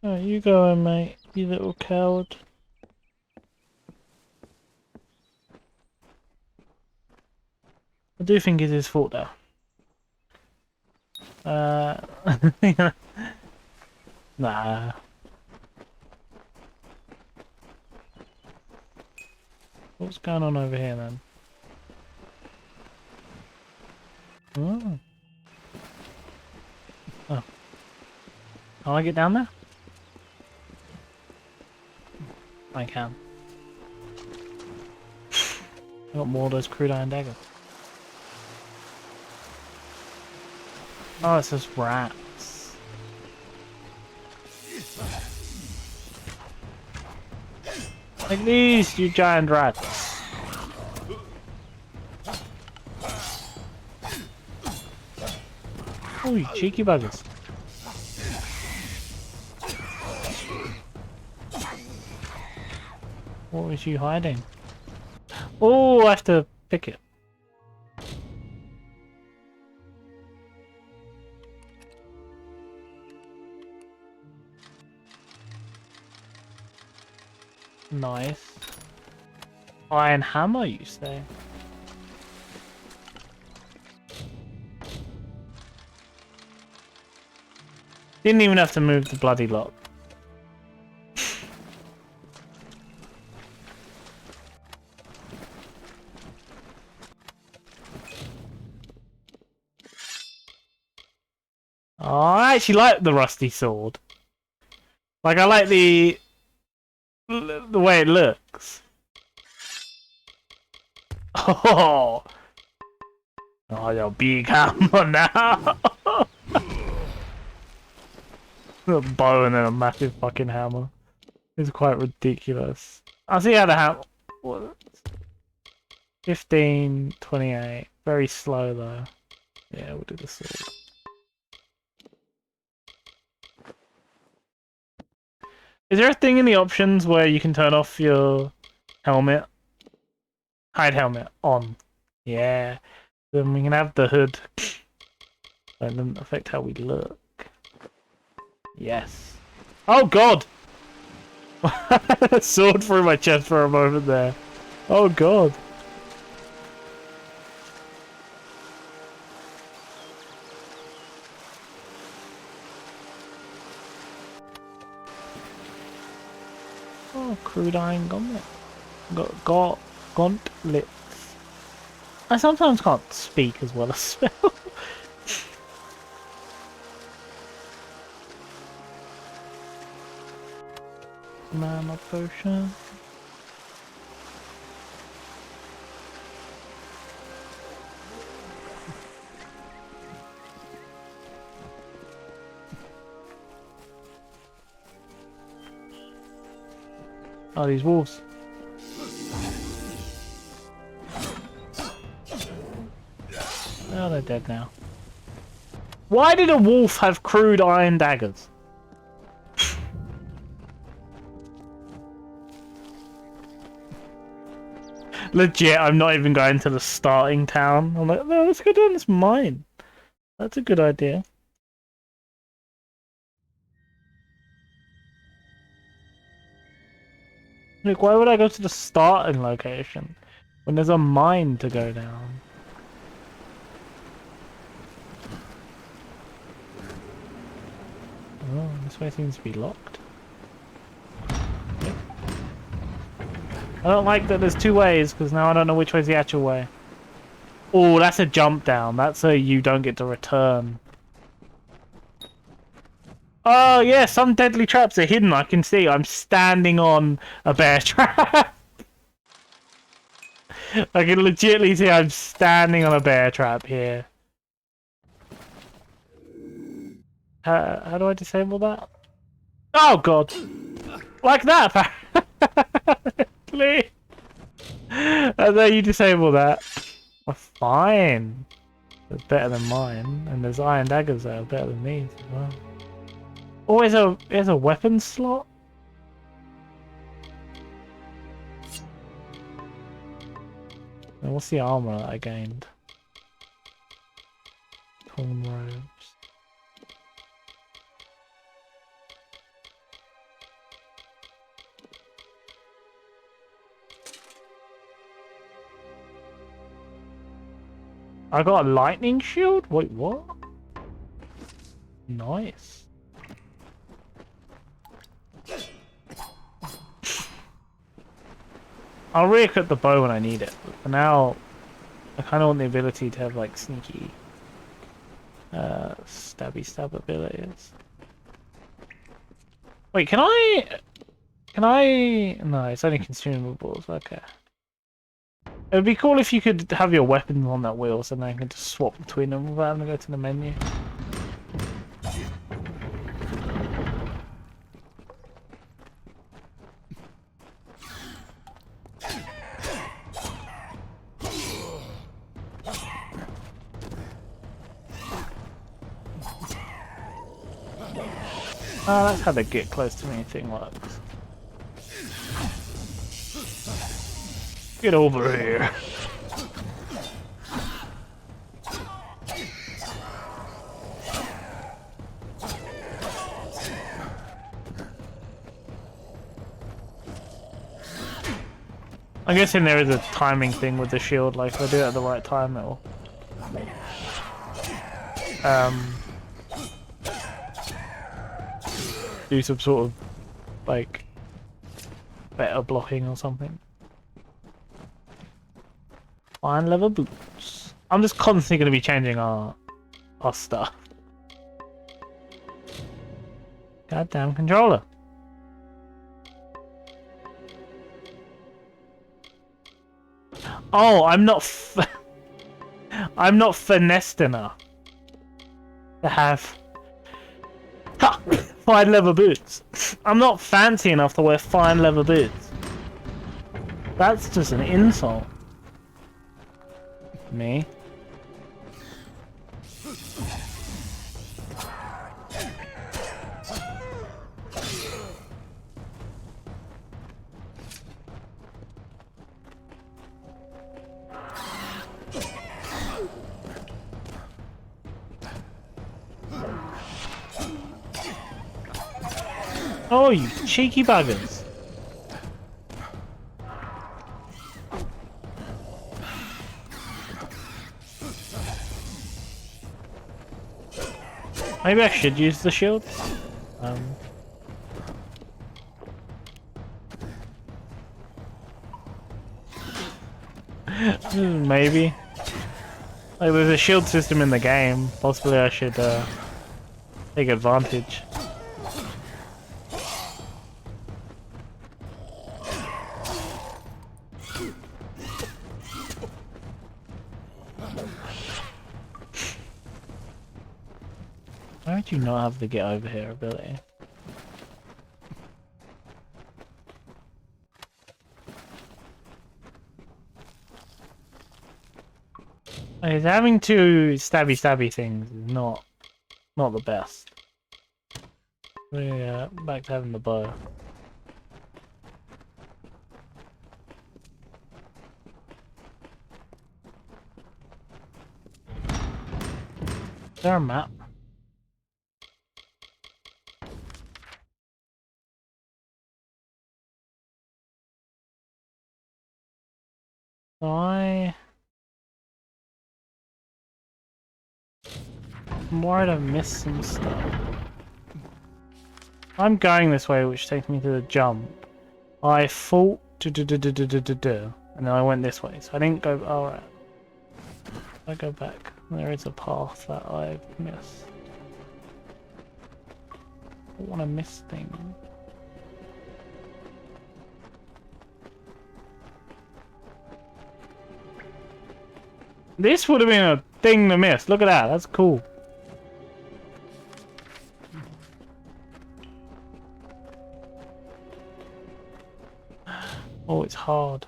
Oh, you go, mate. You little coward. I do think it's his fault, though. Nah. What's going on over here, then? Oh. Oh. Can I get down there? I can. I got more of those crude iron daggers. Oh, it's just rats. Like these, you giant rats. Oh, you cheeky buggers. What was you hiding? Oh, I have to pick it. Nice. Iron hammer, you say? Didn't even have to move the bloody lock. Oh, I actually like the rusty sword. Like, I like the way it looks. Oh, your big hammer now. A bow and then a massive fucking hammer. It's quite ridiculous. I'll see how the hammer... 15, 28. Very slow though. Yeah, we'll do the sword. Is there a thing in the options where you can turn off your helmet? Hide helmet on. Yeah. Then we can have the hood. It doesn't affect how we look. Yes. Oh god! A sword through my chest for a moment there. Oh god. Oh, crude iron gauntlet. Gauntlets. I sometimes can't speak as well as spell. Mana potion. Oh, these wolves. Oh, they're dead now. Why did a wolf have crude iron daggers? Legit, I'm not even going to the starting town. I'm like, no, let's go down this mine. That's a good idea. Look, why would I go to the starting location when there's a mine to go down? Oh, this way seems to be locked. I don't like that there's two ways, because now I don't know which way's the actual way. Oh, that's a jump down. That's a you don't get to return. Oh, yeah, some deadly traps are hidden. I can see. I'm standing on a bear trap. I can legitimately see I'm standing on a bear trap here. How do I disable that? Oh, God. Like that, apparently. And then you disable that. Oh, fine. It's better than mine. And there's iron daggers that are better than these as well. Oh, there's a weapons slot? And what's the armor that I gained? Torn robes. I got a lightning shield? Wait, what? Nice. I'll re-equip the bow when I need it, but for now, I kind of want the ability to have like sneaky, stabby stab abilities. Wait, can I? No, it's only consumables. Okay. It would be cool if you could have your weapons on that wheel, so then I can just swap between them without having to go to the menu. Oh, that's how the get close to me thing works. Get over here. I'm guessing there is a timing thing with the shield, like if I do it at the right time it'll do some sort of like better blocking or something. Fine leather boots. I'm just constantly going to be changing our stuff. Goddamn controller. Oh, I'm not finessed enough to have fine leather boots. I'm not fancy enough to wear fine leather boots. That's just an insult. Me. Oh, you cheeky buggers. Maybe I should use the shield. Maybe. Like, there's a shield system in the game. Possibly I should take advantage. Why would you not have the get over here ability? Like, having two stabby things is not the best. We're back to having the bow. Is there a map? Why? I'm worried I missed some stuff. I'm going this way, which takes me to the jump. I thought and then I went this way, so I didn't go. Alright. I go back. There is a path that I've missed. I don't want to miss things. This would have been a thing to miss. Look at that. That's cool. Oh, it's hard.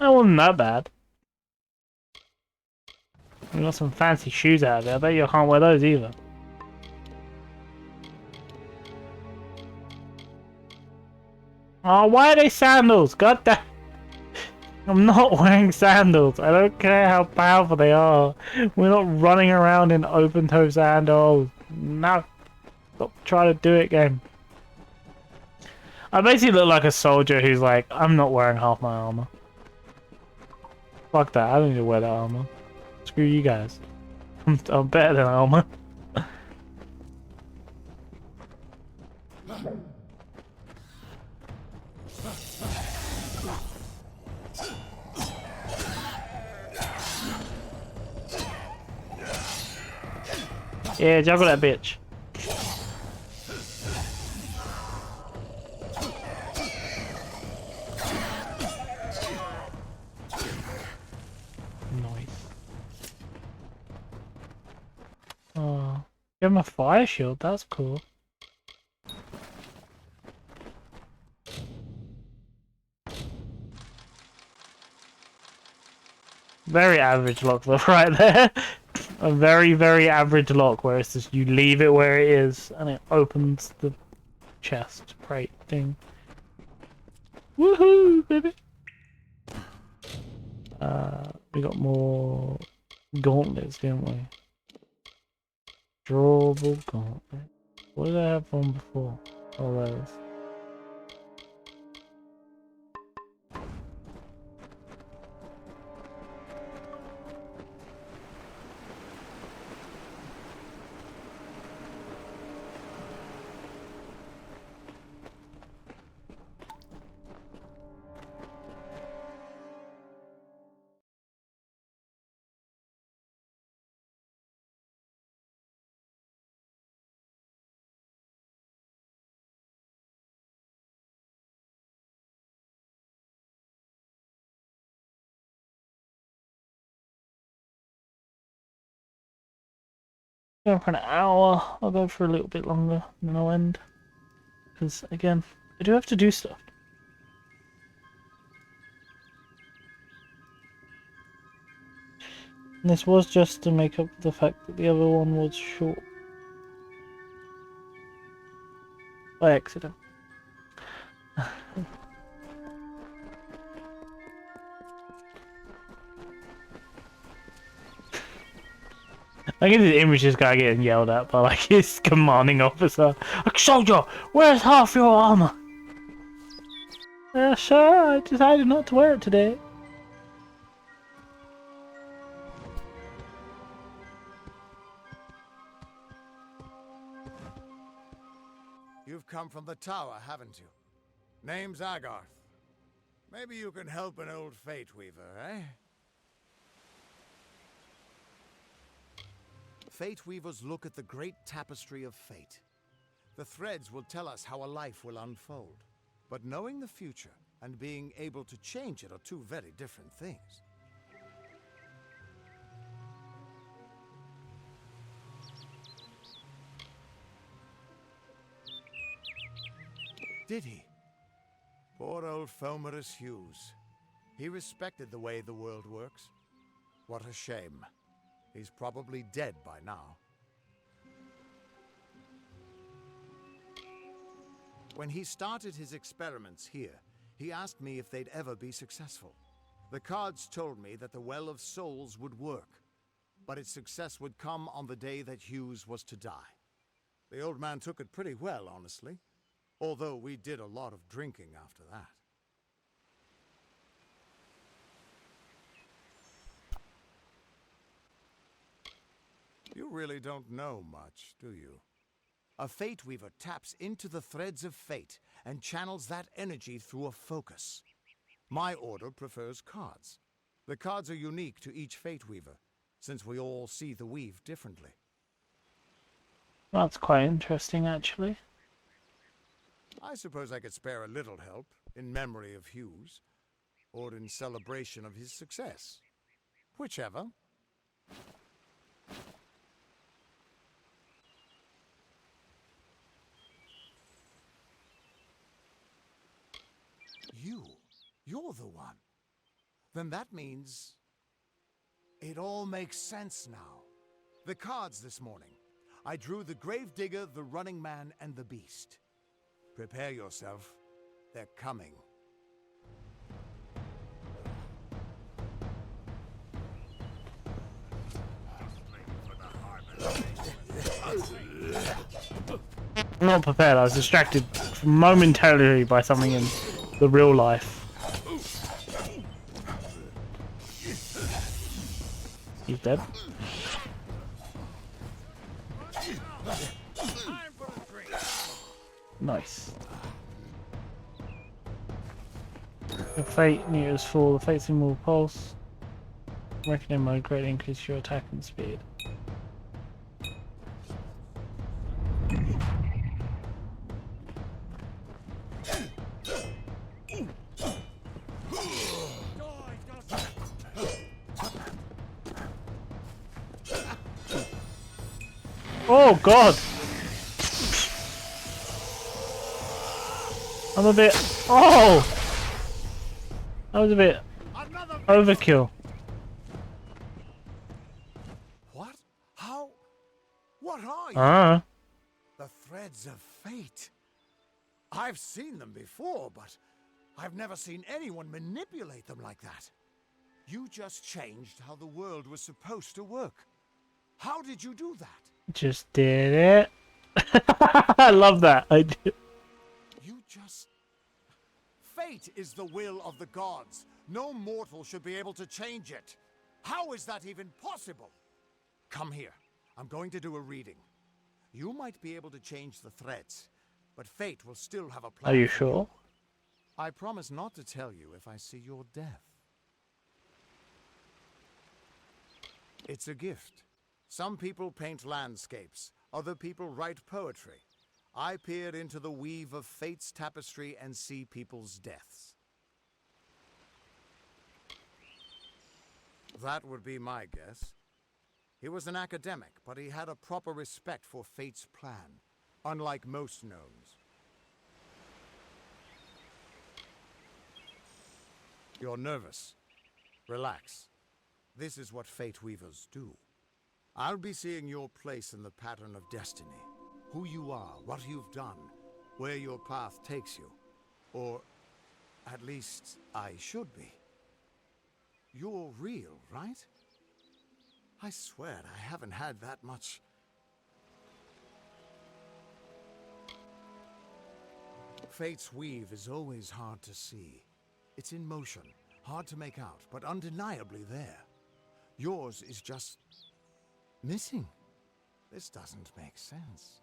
That wasn't that bad. We got some fancy shoes out of there. I bet you can't wear those either. Oh, why are they sandals? God damn. I'm not wearing sandals. I don't care how powerful they are. We're not running around in open-toe sandals. No. Stop trying to do it, game. I basically look like a soldier who's like, I'm not wearing half my armor. Fuck that, I don't need to wear that armor. Screw you guys. I'm better than armor. Yeah, juggle that bitch. Oh, give him a fire shield, that's cool. Very average lock though, right there. A very, very average lock where it's just you leave it where it is and it opens the chest crate thing. Woohoo, baby! We got more gauntlets, didn't we? Drawable gauntlet. What did I have one before? Oh, those. Going for an hour. I'll go for a little bit longer and then I'll end. Because, again, I do have to do stuff. And this was just to make up the fact that the other one was short. by accident. I get the image of this guy getting yelled at by like his commanding officer. Like, soldier, where's half your armor? Sir, I decided not to wear it today. You've come from the tower, haven't you? Name's Agarth. Maybe you can help an old Fate Weaver, eh? Fate Weavers look at the great tapestry of fate. The threads will tell us how a life will unfold. But knowing the future and being able to change it are two very different things. Did he? Poor old Fomerus Hughes. He respected the way the world works. What a shame. He's probably dead by now. When he started his experiments here, he asked me if they'd ever be successful. The cards told me that the Well of Souls would work, but its success would come on the day that Hughes was to die. The old man took it pretty well, honestly, although we did a lot of drinking after that. You really don't know much, do you? A Fate Weaver taps into the threads of fate and channels that energy through a focus. My order prefers cards. The cards are unique to each Fate Weaver, since we all see the weave differently. That's quite interesting, actually. I suppose I could spare a little help in memory of Hughes, or in celebration of his success. Whichever. You're the one. Then that means it all makes sense now. The cards this morning. I drew the Gravedigger, the Running Man, and the Beast. Prepare yourself. They're coming. I'm not prepared. I was distracted momentarily by something in the real life. He's dead. Nice. The fate meters fall. The fate symbol will pulse. Reckoning mode greatly increase your attack and speed. Oh god! I'm a bit... Oh! That was a bit... overkill. What? How? What are you? The threads of fate. I've seen them before, but I've never seen anyone manipulate them like that. You just changed how the world was supposed to work. How did you do that? Just did it. I love that. I do. You just... Fate is the will of the gods. No mortal should be able to change it. How is that even possible? Come here. I'm going to do a reading. You might be able to change the threads, but fate will still have a plan. Are you sure? I promise not to tell you if I see your death. It's a gift. Some people paint landscapes, other people write poetry. I peer into the weave of fate's tapestry and see people's deaths. That would be my guess. He was an academic, but he had a proper respect for fate's plan, unlike most gnomes. You're nervous. Relax. This is what Fate Weavers do. I'll be seeing your place in the pattern of destiny. Who you are, what you've done. where your path takes you. Or, at least, I should be. You're real, right? I swear I haven't had that much. Fate's weave is always hard to see. It's in motion, hard to make out, but undeniably there. Yours is just missing. This doesn't make sense.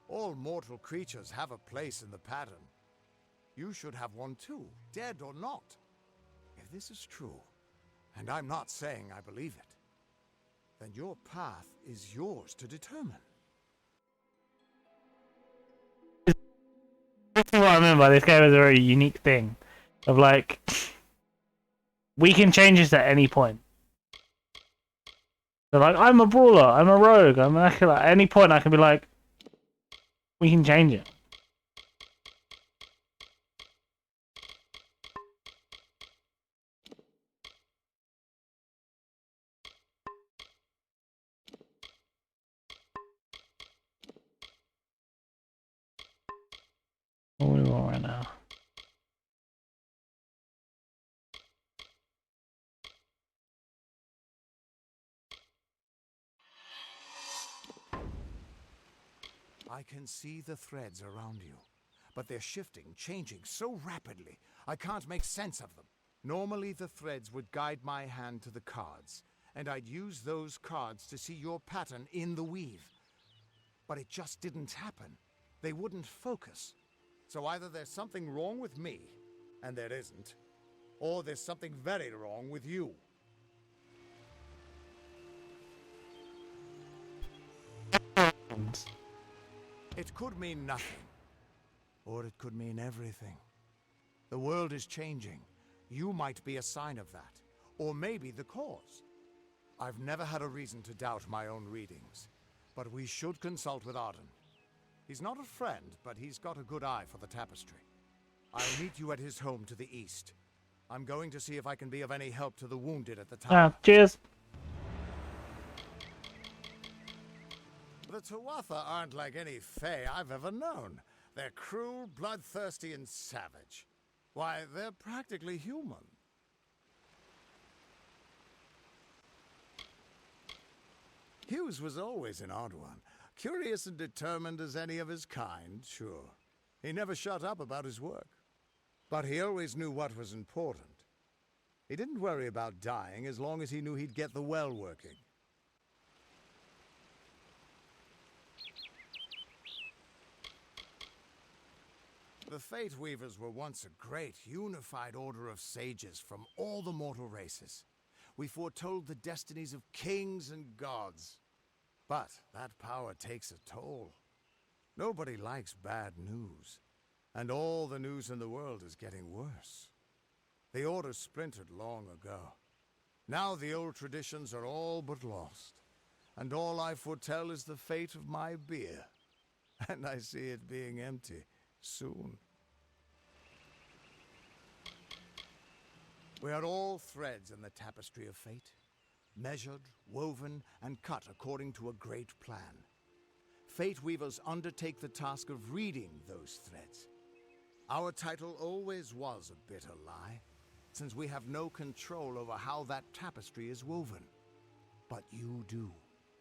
All mortal creatures have a place in the pattern. You should have one too, dead or not. If this is true, and I'm not saying I believe it, then your path is yours to determine. That's what I mean by this game is a very unique thing. Of like, we can change this at any point. So like, I'm a brawler, I'm a rogue, I'm an acolyte. At any point I can be like, we can change it. What do we want right now? I can see the threads around you, but they're shifting, changing so rapidly, I can't make sense of them. Normally the threads would guide my hand to the cards, and I'd use those cards to see your pattern in the weave. But it just didn't happen. They wouldn't focus. So either there's something wrong with me, and there isn't, or there's something very wrong with you. It could mean nothing, or it could mean everything. The world is changing. You might be a sign of that, or maybe the cause. I've never had a reason to doubt my own readings, but we should consult with Arden. He's not a friend, but he's got a good eye for the tapestry. I'll meet you at his home to the east. I'm going to see if I can be of any help to the wounded at the tower. Cheers. The Tuatha aren't like any Fae I've ever known. They're cruel, bloodthirsty, and savage. Why, they're practically human. Hughes was always an odd one. Curious and determined as any of his kind, sure. He never shut up about his work. But he always knew what was important. He didn't worry about dying as long as he knew he'd get the well working. The Fate Weavers were once a great, unified order of sages from all the mortal races. We foretold the destinies of kings and gods. But that power takes a toll. Nobody likes bad news. And all the news in the world is getting worse. The order splintered long ago. Now the old traditions are all but lost. And all I foretell is the fate of my beer. And I see it being empty soon. We are all threads in the tapestry of fate, measured, woven, and cut according to a great plan. Fate Weavers undertake the task of reading those threads. Our title always was a bitter lie, since we have no control over how that tapestry is woven. But you do.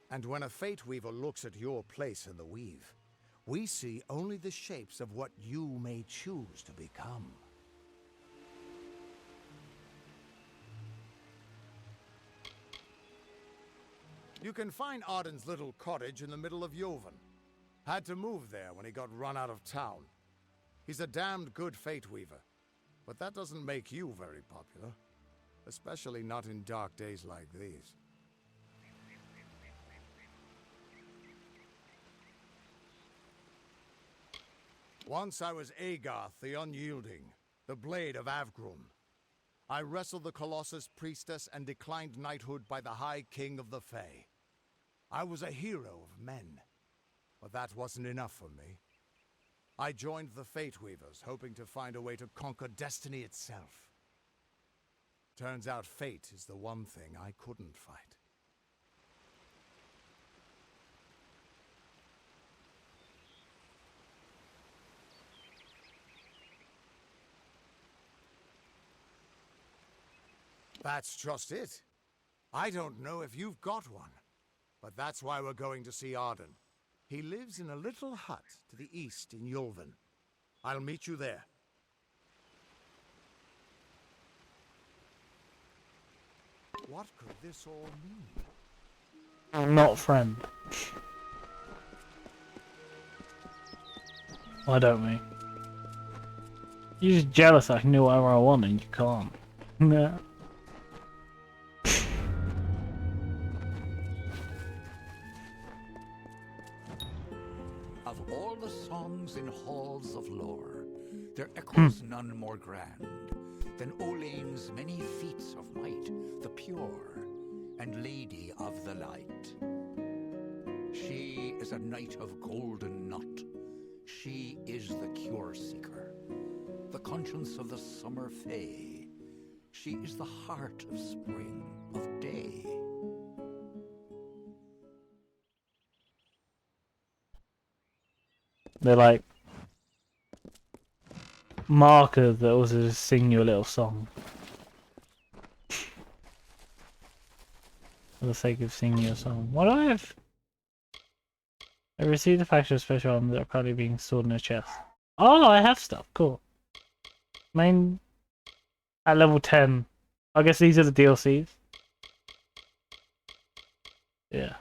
And when a Fate Weaver looks at your place in the weave, we see only the shapes of what you may choose to become. You can find Arden's little cottage in the middle of Yovan. Had to move there when he got run out of town. He's a damned good Fate Weaver, but that doesn't make you very popular. Especially not in dark days like these. Once I was Agarth the Unyielding, the Blade of Avgrum. I wrestled the Colossus Priestess and declined knighthood by the High King of the Fae. I was a hero of men, but that wasn't enough for me. I joined the Fate Weavers, hoping to find a way to conquer destiny itself. Turns out fate is the one thing I couldn't fight. That's just it. I don't know if you've got one, but that's why we're going to see Arden. He lives in a little hut to the east in Yulven. I'll meet you there. What could this all mean? I'm not friend. Why don't we? You're just jealous I can do whatever I want and you can't. Nah. Of all the songs in halls of lore, there echoes none more grand than Olain's many feats of might, the pure and lady of the light. She is a knight of golden knot. She is the cure seeker, the conscience of the summer fae. She is the heart of spring, of day. They're like markers that also just sing you a little song. For the sake of singing you a song. What do I have? I received a faction of special items that are currently being stored in a chest. Oh, I have stuff. Cool. Main at level 10. I guess these are the DLCs. Yeah.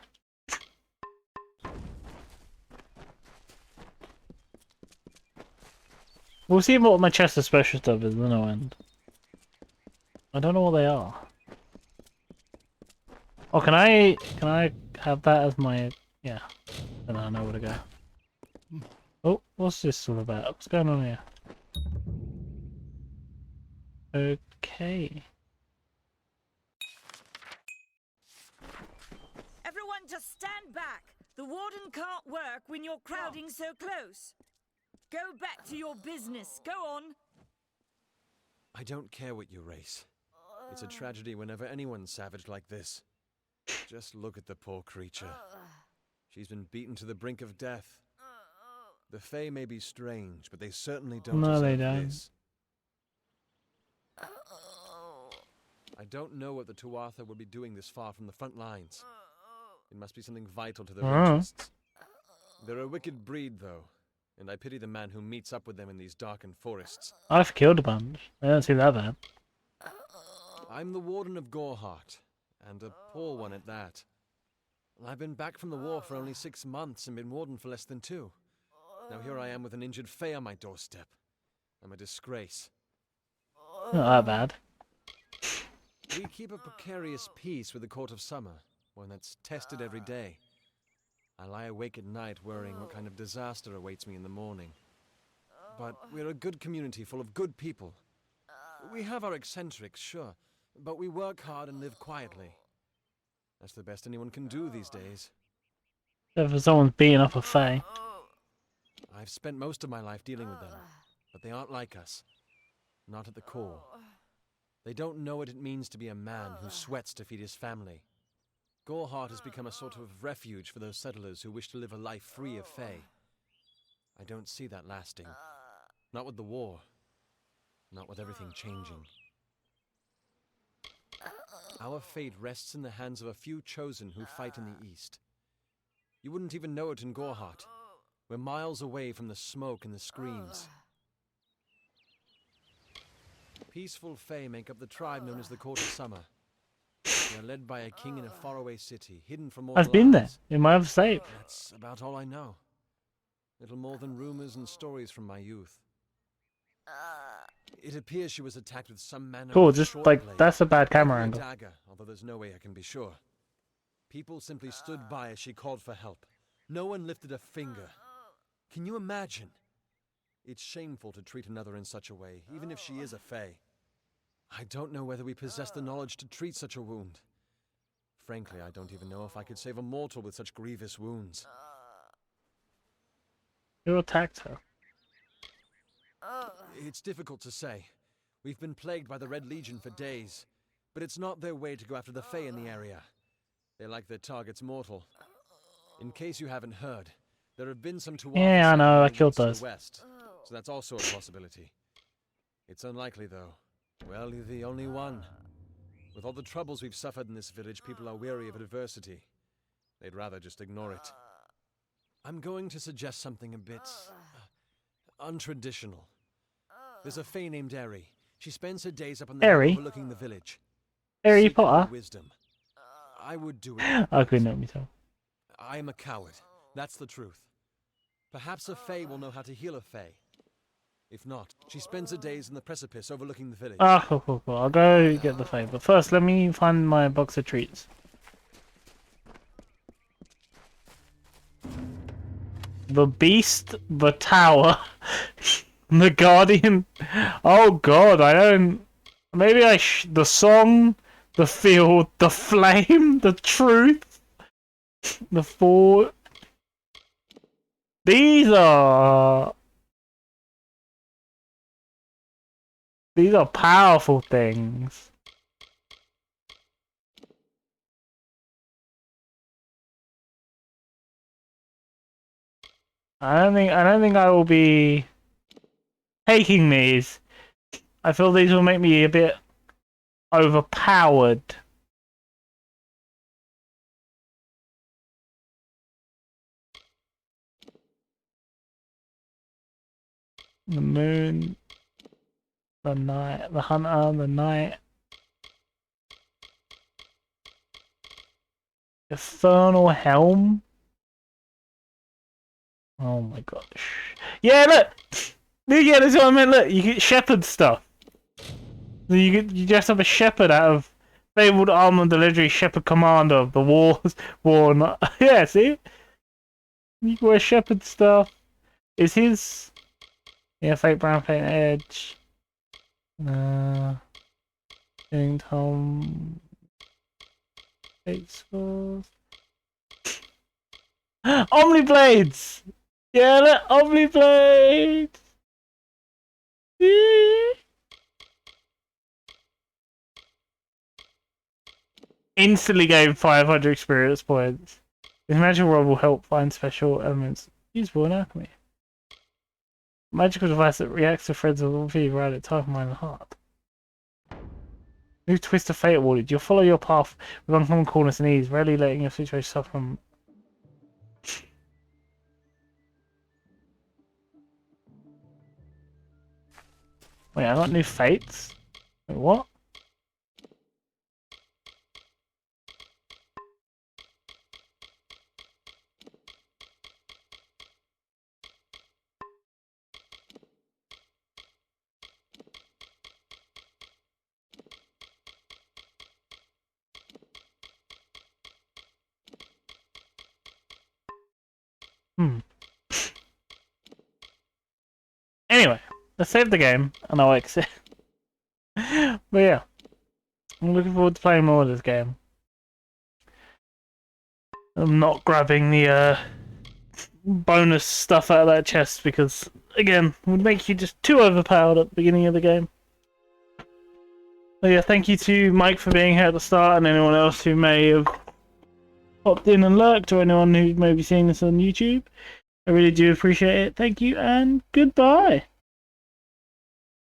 We'll see what my chest of special stuff is, then I'll end. I don't know what they are. Oh, can I have that as my... Yeah. Then I know where to go. Oh, what's this all about? What's going on here? Okay. Everyone just stand back. The warden can't work when you're crowding so close. Go back to your business. Go on. I don't care what you race. It's a tragedy whenever anyone's savage like this. Just look at the poor creature. She's been beaten to the brink of death. The Fae may be strange, but they certainly don't deserve this. I don't know what the Tuatha would be doing this far from the front lines. It must be something vital to their interests. They're a wicked breed, though, and I pity the man who meets up with them in these darkened forests. I've killed a bunch. I don't see that bad. I'm the Warden of Gorehart, and a poor one at that. I've been back from the war for only 6 months and been Warden for less than 2. Now here I am with an injured Fae on my doorstep. I'm a disgrace. Not that bad. We keep a precarious peace with the Court of Summer, one that's tested every day. I lie awake at night worrying what kind of disaster awaits me in the morning. But we're a good community full of good people. We have our eccentrics, sure, but we work hard and live quietly. That's the best anyone can do these days. Except for someone's beating up a Fae. I've spent most of my life dealing with them, but they aren't like us. Not at the core. They don't know what it means to be a man who sweats to feed his family. Gorehart has become a sort of refuge for those settlers who wish to live a life free of Fae. I don't see that lasting. Not with the war. Not with everything changing. Our fate rests in the hands of a few chosen who fight in the east. You wouldn't even know it in Gorehart. We're miles away from the smoke and the screams. Peaceful Fae make up the tribe known as the Court of Summer. They are led by a king in a faraway city, hidden from all I've been there, eyes. in my other save. That's about all I know. Little more than rumors and stories from my youth. It appears she was attacked with some manner Cool, of just short like, blade, that's a bad camera likely a angle. dagger, although there's no way I can be sure. People simply stood by as she called for help. No one lifted a finger. Can you imagine? It's shameful to treat another in such a way, even if she is a Fae. I don't know whether we possess the knowledge to treat such a wound. Frankly, I don't even know if I could save a mortal with such grievous wounds. Who attacked her? It's difficult to say. We've been plagued by the Red Legion for days, but it's not their way to go after the Fae in the area. They like their targets mortal. In case you haven't heard, there have been some Tuatha Yeah, I know, I settlements killed to the those. west, so that's also a possibility. It's unlikely, though. Well, you're the only one. With all the troubles we've suffered in this village, people are weary of adversity. They'd rather just ignore it. I'm going to suggest something a bit untraditional. There's a fae named Eri. She spends her days up on the hill Eri? overlooking the village. Harry Seeking Potter? wisdom. I would do it. I couldn't help myself. I am a coward. That's the truth. Perhaps a fae will know how to heal a fae. If not, she spends her days in the precipice overlooking the village. Ah, cool. I'll go get the fame. But first, let me find my box of treats. The Beast, the Tower, the Guardian. Oh God, I don't. Maybe the song, the field, the flame, the truth, the fort. These are powerful things. I don't think I will be taking these. I feel these will make me a bit overpowered. The moon, the night, the hunter, the night. Infernal helm. Oh my gosh. Yeah, look! Yeah, that's what I meant. Look, you get shepherd stuff. You just have a shepherd out of fabled armored the legendary shepherd commander of the war. Yeah, see? You can wear shepherd stuff. Is his... Yeah, fake brown paint edge. Tom. Fake scores. Omni blades! Yeah, look, Omni blades! Instantly gain 500 experience points. This magical rod will help find special elements useful in alchemy. Magical device that reacts to threads of all fever around it, type mind and heart. New twist of fate awarded. You'll follow your path with uncommon coolness and ease, rarely letting your situation suffer from. Wait, I got new fates? Wait, what? Anyway, let's save the game and I'll exit. But yeah, I'm looking forward to playing more of this game. I'm not grabbing the bonus stuff out of that chest because, again, it would make you just too overpowered at the beginning of the game. So yeah, thank you to Mike for being here at the start and anyone else who may have popped in and lurked, or anyone who may be seeing this on YouTube. I really do appreciate it. Thank you and goodbye.